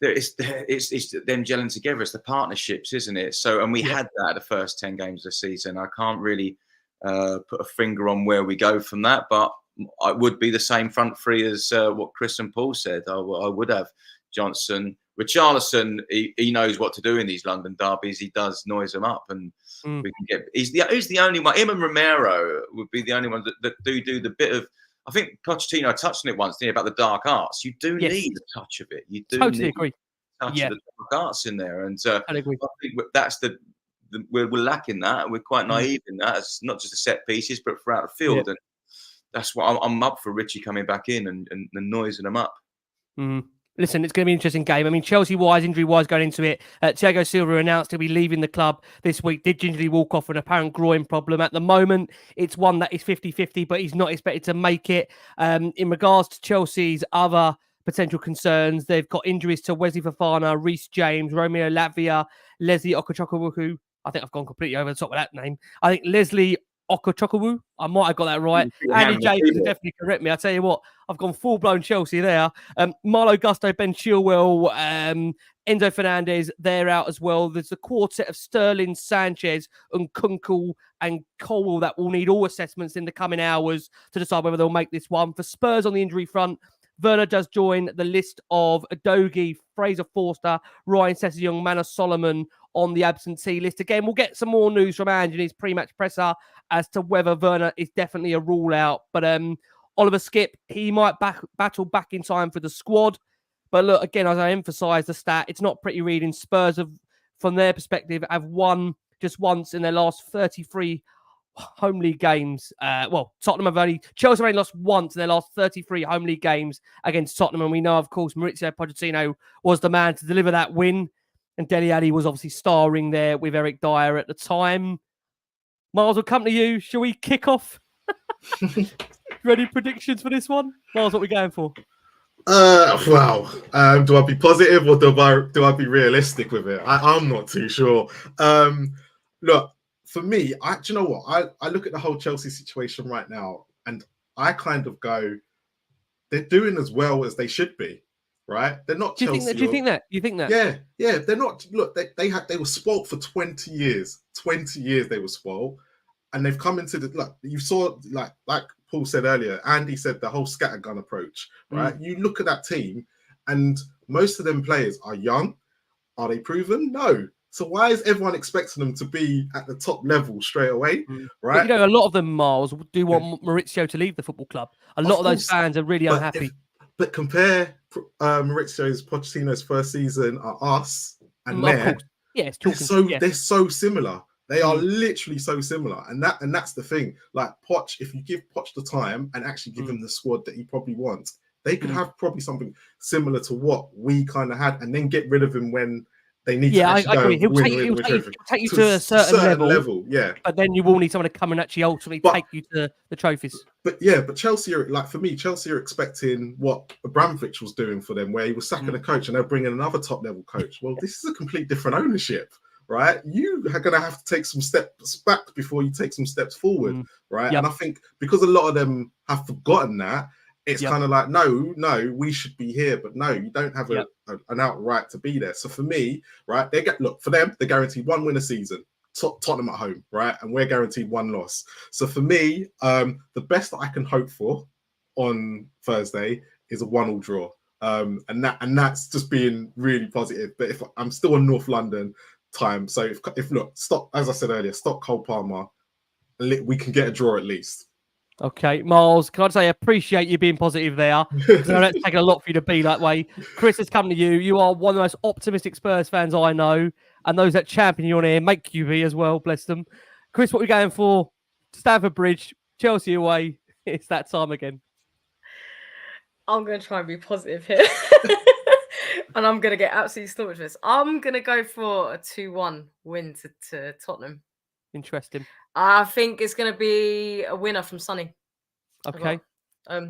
it's them gelling together. It's the partnerships, isn't it? So, and we had that the first 10 games of the season. I can't really put a finger on where we go from that, but it would be the same front three as what Chris and Paul said. I would have Johnson. Richarlison, he knows what to do in these London derbies. He does noise them up, and we can get. He's the only one. Him and Romero would be the only ones that do the bit of. I think Pochettino touched on it once, didn't he, about the dark arts. You do need a touch of it. You do totally agree. A touch of the dark arts in there, and I think that's we're lacking that. We're quite naive in that. It's not just the set pieces, but throughout the field, and that's what I'm up for. Richie coming back in and noising them up. Listen, it's going to be an interesting game. I mean, Chelsea-wise, injury-wise, going into it, Thiago Silva announced he'll be leaving the club this week. Did gingerly walk off with an apparent groin problem. At the moment, it's one that is 50-50, but he's not expected to make it. In regards to Chelsea's other potential concerns, they've got injuries to Wesley Fofana, Reece James, Romeo Lavia, Leslie Okochukwu. I think I've gone completely over the top with that name. I think Leslie Okochukwu. I might have got that right. Andy James can definitely correct me. I tell you what, I've gone full-blown Chelsea there. Marlo Gusto, Ben Chilwell, Enzo Fernandez, they're out as well. There's the quartet of Sterling, Sanchez, and Kunkel and Colwell that will need all assessments in the coming hours to decide whether they'll make this one. For Spurs on the injury front, Werner does join the list of Adogi, Fraser Forster, Ryan Sessegnon, Manor Solomon on the absentee list. Again, we'll get some more news from Ange in his pre-match presser as to whether Werner is definitely a rule out. But Oliver Skipp, he might battle back in time for the squad. But look, again, as I emphasise the stat, it's not pretty reading. Spurs, from their perspective, have won just once in their last 33 home league games. Chelsea have only lost once in their last 33 home league games against Tottenham. And we know, of course, Maurizio Pochettino was the man to deliver that win. And Dele Alli was obviously starring there with Eric Dyer at the time. Miles, will come to you. Shall we kick off? Ready predictions for this one? Miles, what are we going for? Do I be positive or do I be realistic with it? I'm not too sure. Look, for me, do you know what? I look at the whole Chelsea situation right now, and I kind of go, they're doing as well as they should be, right? They're not Chelsea. Do you think that? You think that? Yeah. They're not. Look, they were spoilt for 20 years. 20 years they were spoilt, and they've come into the you saw like Paul said earlier. Andy said the whole scattergun approach, right? You look at that team, and most of them players are young. Are they proven? No. So why is everyone expecting them to be at the top level straight away, right? But, a lot of them, Miles, do want Maurizio to leave the football club. A lot of those fans are really unhappy. But compare Pochettino's first season at us and there. Yeah, they're so similar. They are literally so similar, and that's the thing. Like Poch, if you give Poch the time and actually give him the squad that he probably wants, they could have probably something similar to what we kind of had, and then get rid of him when they need to. I agree. He'll take you to a certain level. Yeah. But then you will need someone to come and actually ultimately take you to the trophies. But Chelsea are, for me, Chelsea are expecting what Abramovich was doing for them, where he was sacking a coach and they're bringing another top level coach. Well, this is a complete different ownership, right? You are going to have to take some steps back before you take some steps forward, right? Yep. And I think because a lot of them have forgotten that, it's kind of like, no, we should be here, but no, you don't have an outright to be there. So for me, right, for them, they're guaranteed 1 win a season. Tottenham at home, right, and we're guaranteed 1 loss. So for me, the best that I can hope for on Thursday is a 1-1 draw. and that's just being really positive. But if I'm still on North London time, so if look, stop, as I said earlier, stop Cole Palmer, we can get a draw at least. Okay, Miles, can I say I appreciate you being positive there? Because I know it's taken a lot for you to be that way. Chris has come to you. You are one of the most optimistic Spurs fans I know, and those that champion you on here make you be as well, bless them. Chris, what are we going for? Stamford Bridge, Chelsea away. It's that time again. I'm going to try and be positive here. And I'm going to get absolutely slaughtered for this. I'm going to go for a 2-1 win to Tottenham. Interesting. I think it's going to be a winner from Sonny. Okay.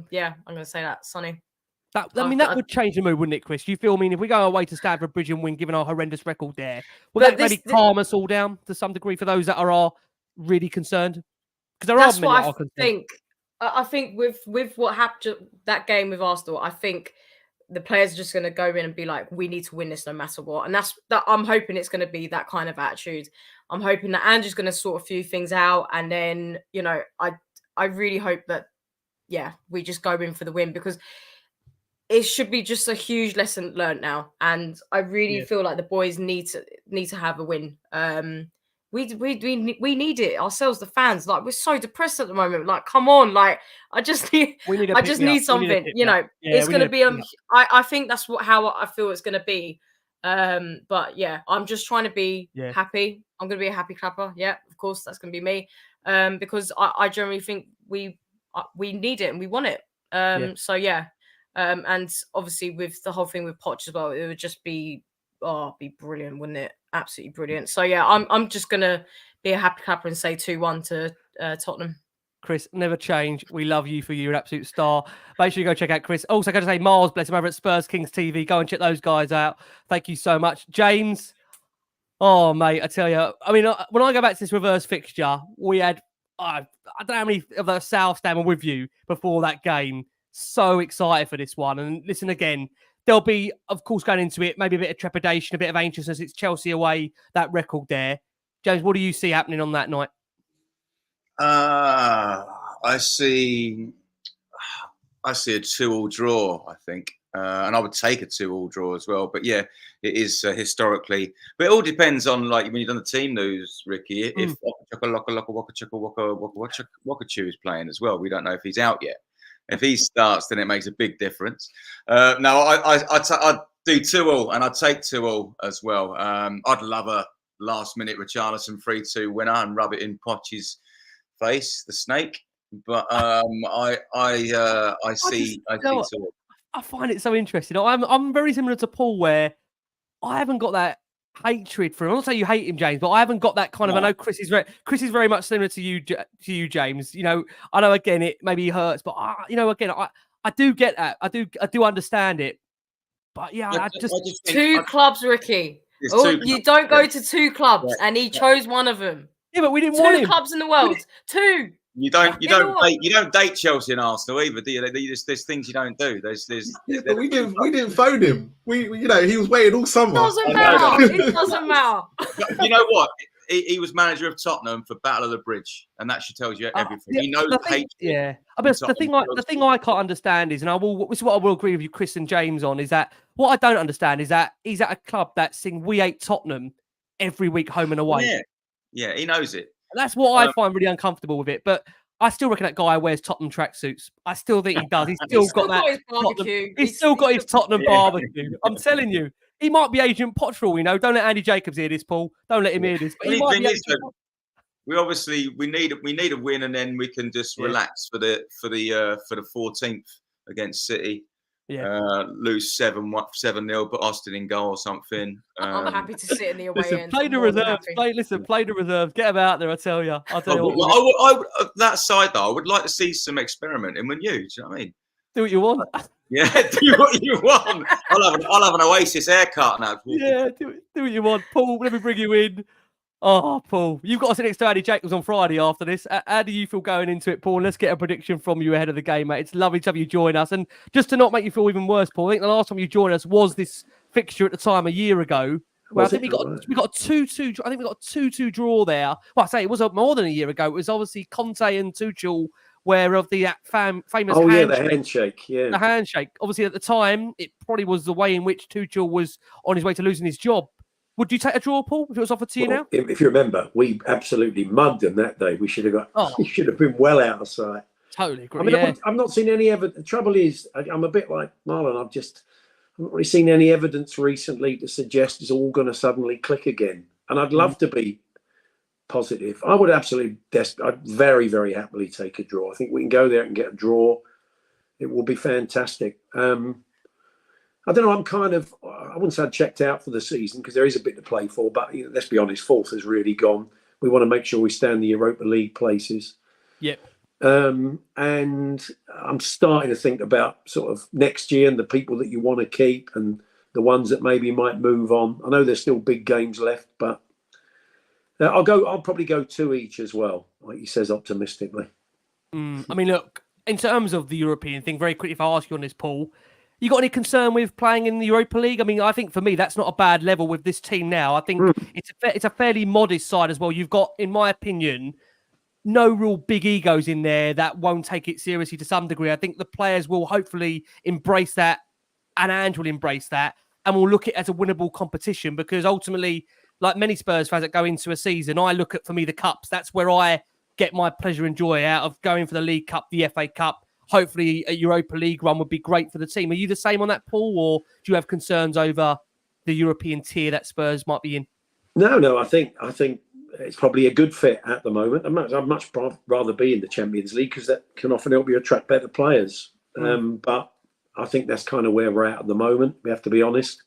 Yeah, I'm going to say that, Sonny. That would change the mood, wouldn't it, Chris? You feel if we go away to Stamford Bridge and win, given our horrendous record there, will that maybe calm us all down to some degree for those that are really concerned? Because that's what I think. I think with what happened that game with Arsenal, I think the players are just going to go in and be like, we need to win this no matter what. And that I'm hoping it's going to be that kind of attitude. I'm hoping that Andrew's going to sort a few things out. And then, I really hope that, we just go in for the win, because it should be just a huge lesson learned now. And I really feel like the boys need to have a win. We need it ourselves, the fans. Like, we're so depressed at the moment. Like, come on. Like, I just need something. It's going to be. I think that's how I feel it's going to be. But yeah, I'm just trying to be happy. I'm going to be a happy clapper. Yeah, of course, that's going to be me. Because I generally think we need it and we want it. So yeah. And obviously with the whole thing with Poch as well, it would just be brilliant, wouldn't it? Absolutely brilliant. So yeah, I'm just gonna be a happy clapper and say 2-1 to Tottenham. Chris, never change. We love you for you're an absolute star. Make sure you go check out Chris. Also, got to say, Miles, bless him, over at Spurs Kings TV. Go and check those guys out. Thank you so much, James. Oh mate, I tell you, I mean, when I go back to this reverse fixture, we had I don't know how many of the South Stand were with you before that game. So excited for this one. And listen, again, there'll be, of course, going into it, maybe a bit of trepidation, a bit of anxiousness. It's Chelsea away, that record there. James, what do you see happening on that night? I see a 2-2 draw, I think. And I would take a 2-2 draw as well. But yeah, it is historically. But it all depends on, like, when you've done the team news, Ricky, if Wakachu is playing as well. We don't know if he's out yet. If he starts, then it makes a big difference. No, I'd do 2-2, and I'd take 2-2 as well. I'd love a last-minute Richarlison 3-2 winner and rub it in Poch's face, the snake. But I see 2-2. I find it so interesting. I'm very similar to Paul, where I haven't got that hatred for him. I'm not saying you hate him, James, but I haven't got that kind of. I know Chris is very much similar to you, James. I know again it maybe hurts, but again I do get that. I do understand it. But yeah, I just two clubs, Ricky. You don't go to two clubs, and he chose one of them. Yeah, but we didn't want him. 2 clubs in the world. 2. You don't date Chelsea and Arsenal either, do you? There's things you don't do. But we didn't phone him. We he was waiting all summer. It doesn't matter. You know what? He was manager of Tottenham for Battle of the Bridge, and that should tell you everything. He knows hatred. Yeah, I mean, the thing I can't understand is, and this is what I will agree with you, Chris and James, on, is that what I don't understand is that he's at a club that sing "We Hate Tottenham" every week, home and away. Yeah, he knows it. That's what I find really uncomfortable with it. But I still reckon that guy wears Tottenham tracksuits. I still think he does. He's still got that. He's still got his Tottenham barbecue. I'm telling you, he might be Agent Poch for all we know. Don't let Andy Jacobs hear this, Paul. Don't let him hear this. But we need a win, and then we can just relax for the 14th against City. Yeah. Lose 7-0, put Austin in goal or something. I'm happy to sit in the away end. Play the reserves. Play the reserves. Get them out there. I tell you. That side though, I would like to see some experimenting with you. Do you know what I mean? Do what you want. Yeah, do what you want. I'll have an Oasis haircut now. Yeah, do what you want, Paul. Let me bring you in. Oh, Paul, you've got to sit next to Andy Jacobs on Friday after this. How do you feel going into it, Paul? Let's get a prediction from you ahead of the game, mate. It's lovely to have you join us. And just to not make you feel even worse, Paul, I think the last time you joined us was this fixture at the time a year ago. Well, I think we got a 2-2. I think we got a 2-2 draw there. Well, I say it was more than a year ago. It was obviously Conte and Tuchel where of the famous Oh yeah, handshake. the handshake. Yeah, The handshake. Obviously, at the time, it probably was the way in which Tuchel was on his way to losing his job. Would you take a draw, Paul, if it was offered to you now? If you remember, we absolutely mugged them that day. We should have got. Oh. We should have been well out of sight. Totally agree. I mean, I've not seen any evidence. The trouble is, I'm a bit like Marlon. I've not really seen any evidence recently to suggest it's all going to suddenly click again. And I'd love to be positive. I would absolutely, I'd very, very happily take a draw. I think we can go there and get a draw. It will be fantastic. I don't know. I wouldn't say I'd checked out for the season because there is a bit to play for. But let's be honest, fourth has really gone. We want to make sure we stay in the Europa League places. Yep. And I'm starting to think about sort of next year and the people that you want to keep and the ones that maybe might move on. I know there's still big games left, but I'll probably go 2 each as well, like he says optimistically. I mean, look, in terms of the European thing, very quickly, if I ask you on this, Paul, you got any concern with playing in the Europa League? I mean, I think for me, that's not a bad level with this team now. I think it's a fairly modest side as well. You've got, in my opinion, no real big egos in there that won't take it seriously to some degree. I think the players will hopefully embrace that, and Ange will embrace that, and will look at it as a winnable competition because ultimately, like many Spurs fans that go into a season, I look at, for me, the cups. That's where I get my pleasure and joy out of going for the League Cup, the FA Cup. Hopefully a Europa League run would be great for the team. Are you the same on that, Paul, or do you have concerns over the European tier that Spurs might be in? No, I think it's probably a good fit at the moment. I'd much rather be in the Champions League because that can often help you attract better players. But I think that's kind of where we're at the moment. We have to be honest.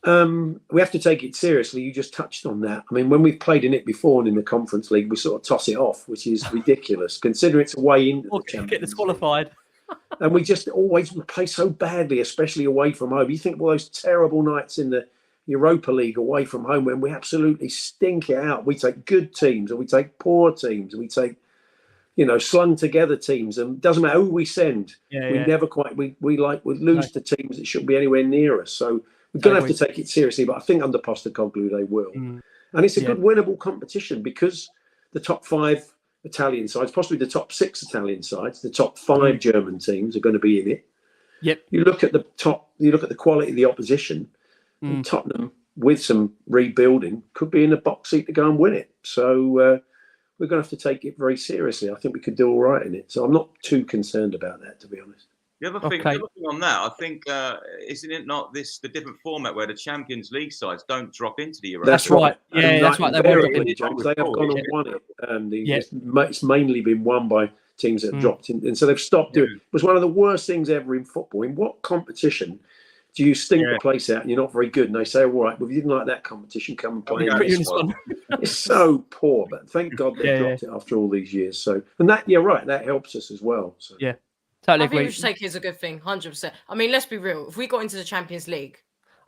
We have to take it seriously. You just touched on that. I mean, when we've played in it before and in the Conference League, we sort of toss it off, which is ridiculous, considering it's away into the Champions get disqualified. And we just always play so badly, especially away from home. You think of all those terrible nights in the Europa League away from home when we absolutely stink it out. We take good teams and we take poor teams and we take, slung together teams, and it doesn't matter who we send. Never quite, we lose to teams that shouldn't be anywhere near us. So we're going to have to take it seriously, but I think under Postecoglou they will. And it's a good winnable competition because the top 5 Italian sides, possibly the top 6 Italian sides, the top 5 German teams are going to be in it. Yep. You look at the quality of the opposition, and Tottenham, with some rebuilding, could be in the box seat to go and win it. So we're going to have to take it very seriously. I think we could do all right in it. So I'm not too concerned about that, to be honest. The other thing on that, I think, isn't it not the different format where the Champions League sides don't drop into the Europa? That's right. Yeah, that's right. They have gone and won it. It's mainly been won by teams that have dropped in, and so they've stopped doing it. It was one of the worst things ever in football. In what competition do you stink the place out and you're not very good? And they say, all right, well, if you didn't like that competition, come and play in this one. It's so poor, but thank God they dropped it after all these years. So, and that, you're right, that helps us as well. So. Yeah. Totally I think we should take it as a good thing, 100%. I mean, let's be real. If we got into the Champions League,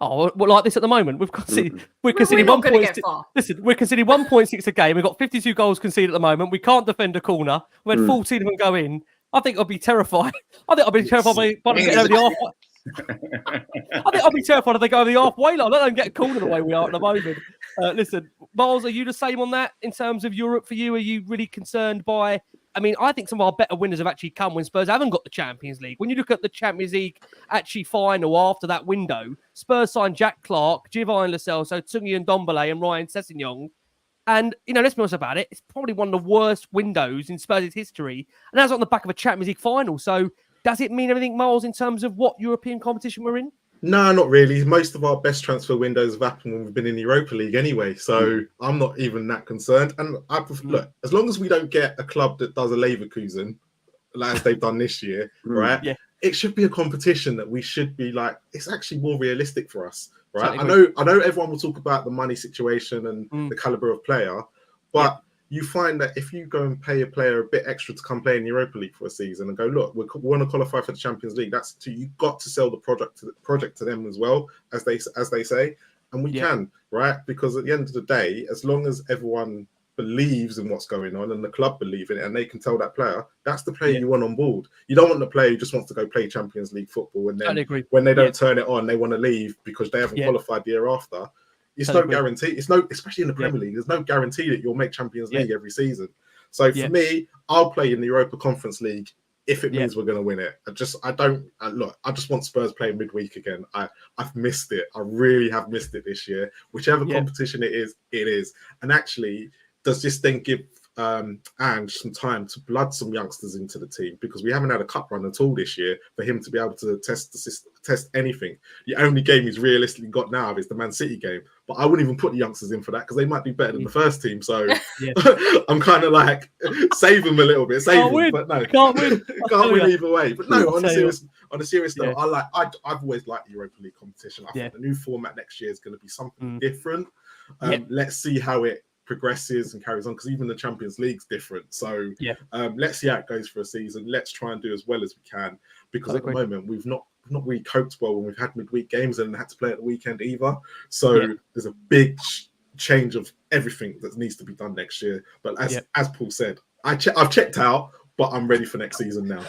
well, like this at the moment, we're conceding 1.6. Listen, we're conceding 1.6 a game. We've got 52 goals conceded at the moment. We can't defend a corner. We had 14 of them go in. I think I'd be terrified. I think I'd be terrified by getting over the halfway. I think I'd be terrified if they go over the halfway line. Let them get a corner the way we are at the moment. Listen, Miles, are you the same on that in terms of Europe for you? Are you really concerned by? I mean, I think some of our better winners have actually come when Spurs haven't got the Champions League. When you look at the Champions League actually final after that window, Spurs signed Jack Clark, Giovanni Lo Celso, Tungi and Ndombele and Ryan Sessegnon. And, let's be honest about it, it's probably one of the worst windows in Spurs' history. And that's on the back of a Champions League final. So does it mean anything, Miles, in terms of what European competition we're in? No, not really. Most of our best transfer windows have happened when we've been in the Europa League anyway. So I'm not even that concerned. And look, as long as we don't get a club that does a Leverkusen, as they've done this year, right? Yeah. It should be a competition that we should be like, it's actually more realistic for us, right? I know everyone will talk about the money situation and the caliber of player, but you find that if you go and pay a player a bit extra to come play in the Europa League for a season and go, look, we want to qualify for the Champions League. You've got to sell the project to them as well, as they say, and we can, right? Because at the end of the day, as long as everyone believes in what's going on and the club believe in it and they can tell that player, that's the player you want on board. You don't want the player who just wants to go play Champions League football and then when they don't turn it on, they want to leave because they haven't qualified the year after. It's no guarantee. It's no, especially in the Premier League, there's no guarantee that you'll make Champions League every season. So for me, I'll play in the Europa Conference League if it means we're going to win it. I just want Spurs playing midweek again. I've missed it. I really have missed it this year. Whichever competition it is. And actually, does this then give Ange some time to blood some youngsters into the team, because we haven't had a cup run at all this year for him to be able to test anything. The only game he's realistically got now is the Man City game, but I wouldn't even put the youngsters in for that because they might be better than the first team. So I'm kind of like save them a little bit, but no, can't win. Can't win either way. But no, on a serious note, I've always liked the Europa League competition. I think the new format next year is going to be something different. Let's see how it progresses and carries on, because even the Champions League's different. So let's see how it goes for a season. Let's try and do as well as we can, because at the moment we've not really coped well when we've had midweek games and had to play at the weekend either. So there's a big change of everything that needs to be done next year. But as Paul said, I've checked out, but I'm ready for next season now.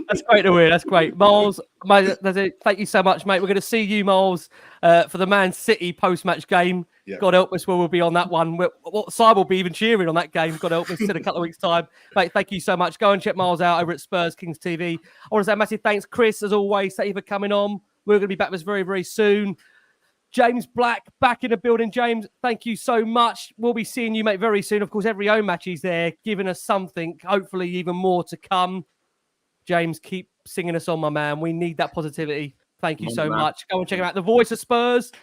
That's great to hear. That's great. Miles, thank you so much, mate. We're going to see you, Miles, for the Man City post-match game. Yeah. God help us where we'll be on that one. What side will be even cheering on that game? God help us in a couple of weeks' time. Mate, thank you so much. Go and check Miles out over at Spurs Kings TV. I want to say a massive thanks, Chris, as always. Thank you for coming on. We're going to be back with us very, very soon. James Black, back in the building. James, thank you so much. We'll be seeing you, mate, very soon. Of course, every home match is there, giving us something, hopefully even more to come. James, keep singing us on, my man. We need that positivity. Thank you so much. Go and check him out. The voice of Spurs.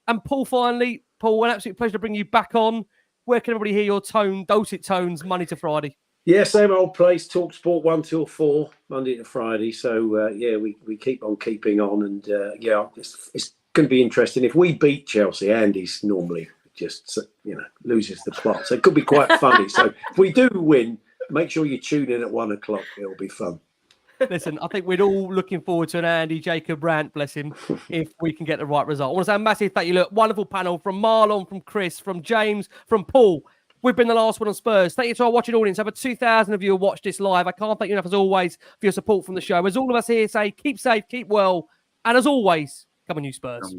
And Paul, finally, an absolute pleasure to bring you back on. Where can everybody hear your dulcet tones Monday to Friday? Yeah, same old place. talkSPORT 1 till 4, Monday to Friday. So, we keep on keeping on. And, it's going to be interesting. If we beat Chelsea, Andy's normally just, loses the plot. So it could be quite funny. So if we do win, make sure you tune in at 1 o'clock. It'll be fun. Listen, I think we're all looking forward to an Andy Jacob rant, bless him, if we can get the right result. I want to say a massive thank you. Look, wonderful panel from Marlon, from Chris, from James, from Paul. We've been the last one on Spurs. Thank you to our watching audience. Over 2,000 of you have watched this live. I can't thank you enough, as always, for your support from the show. As all of us here say, keep safe, keep well, and as always, come on, you Spurs.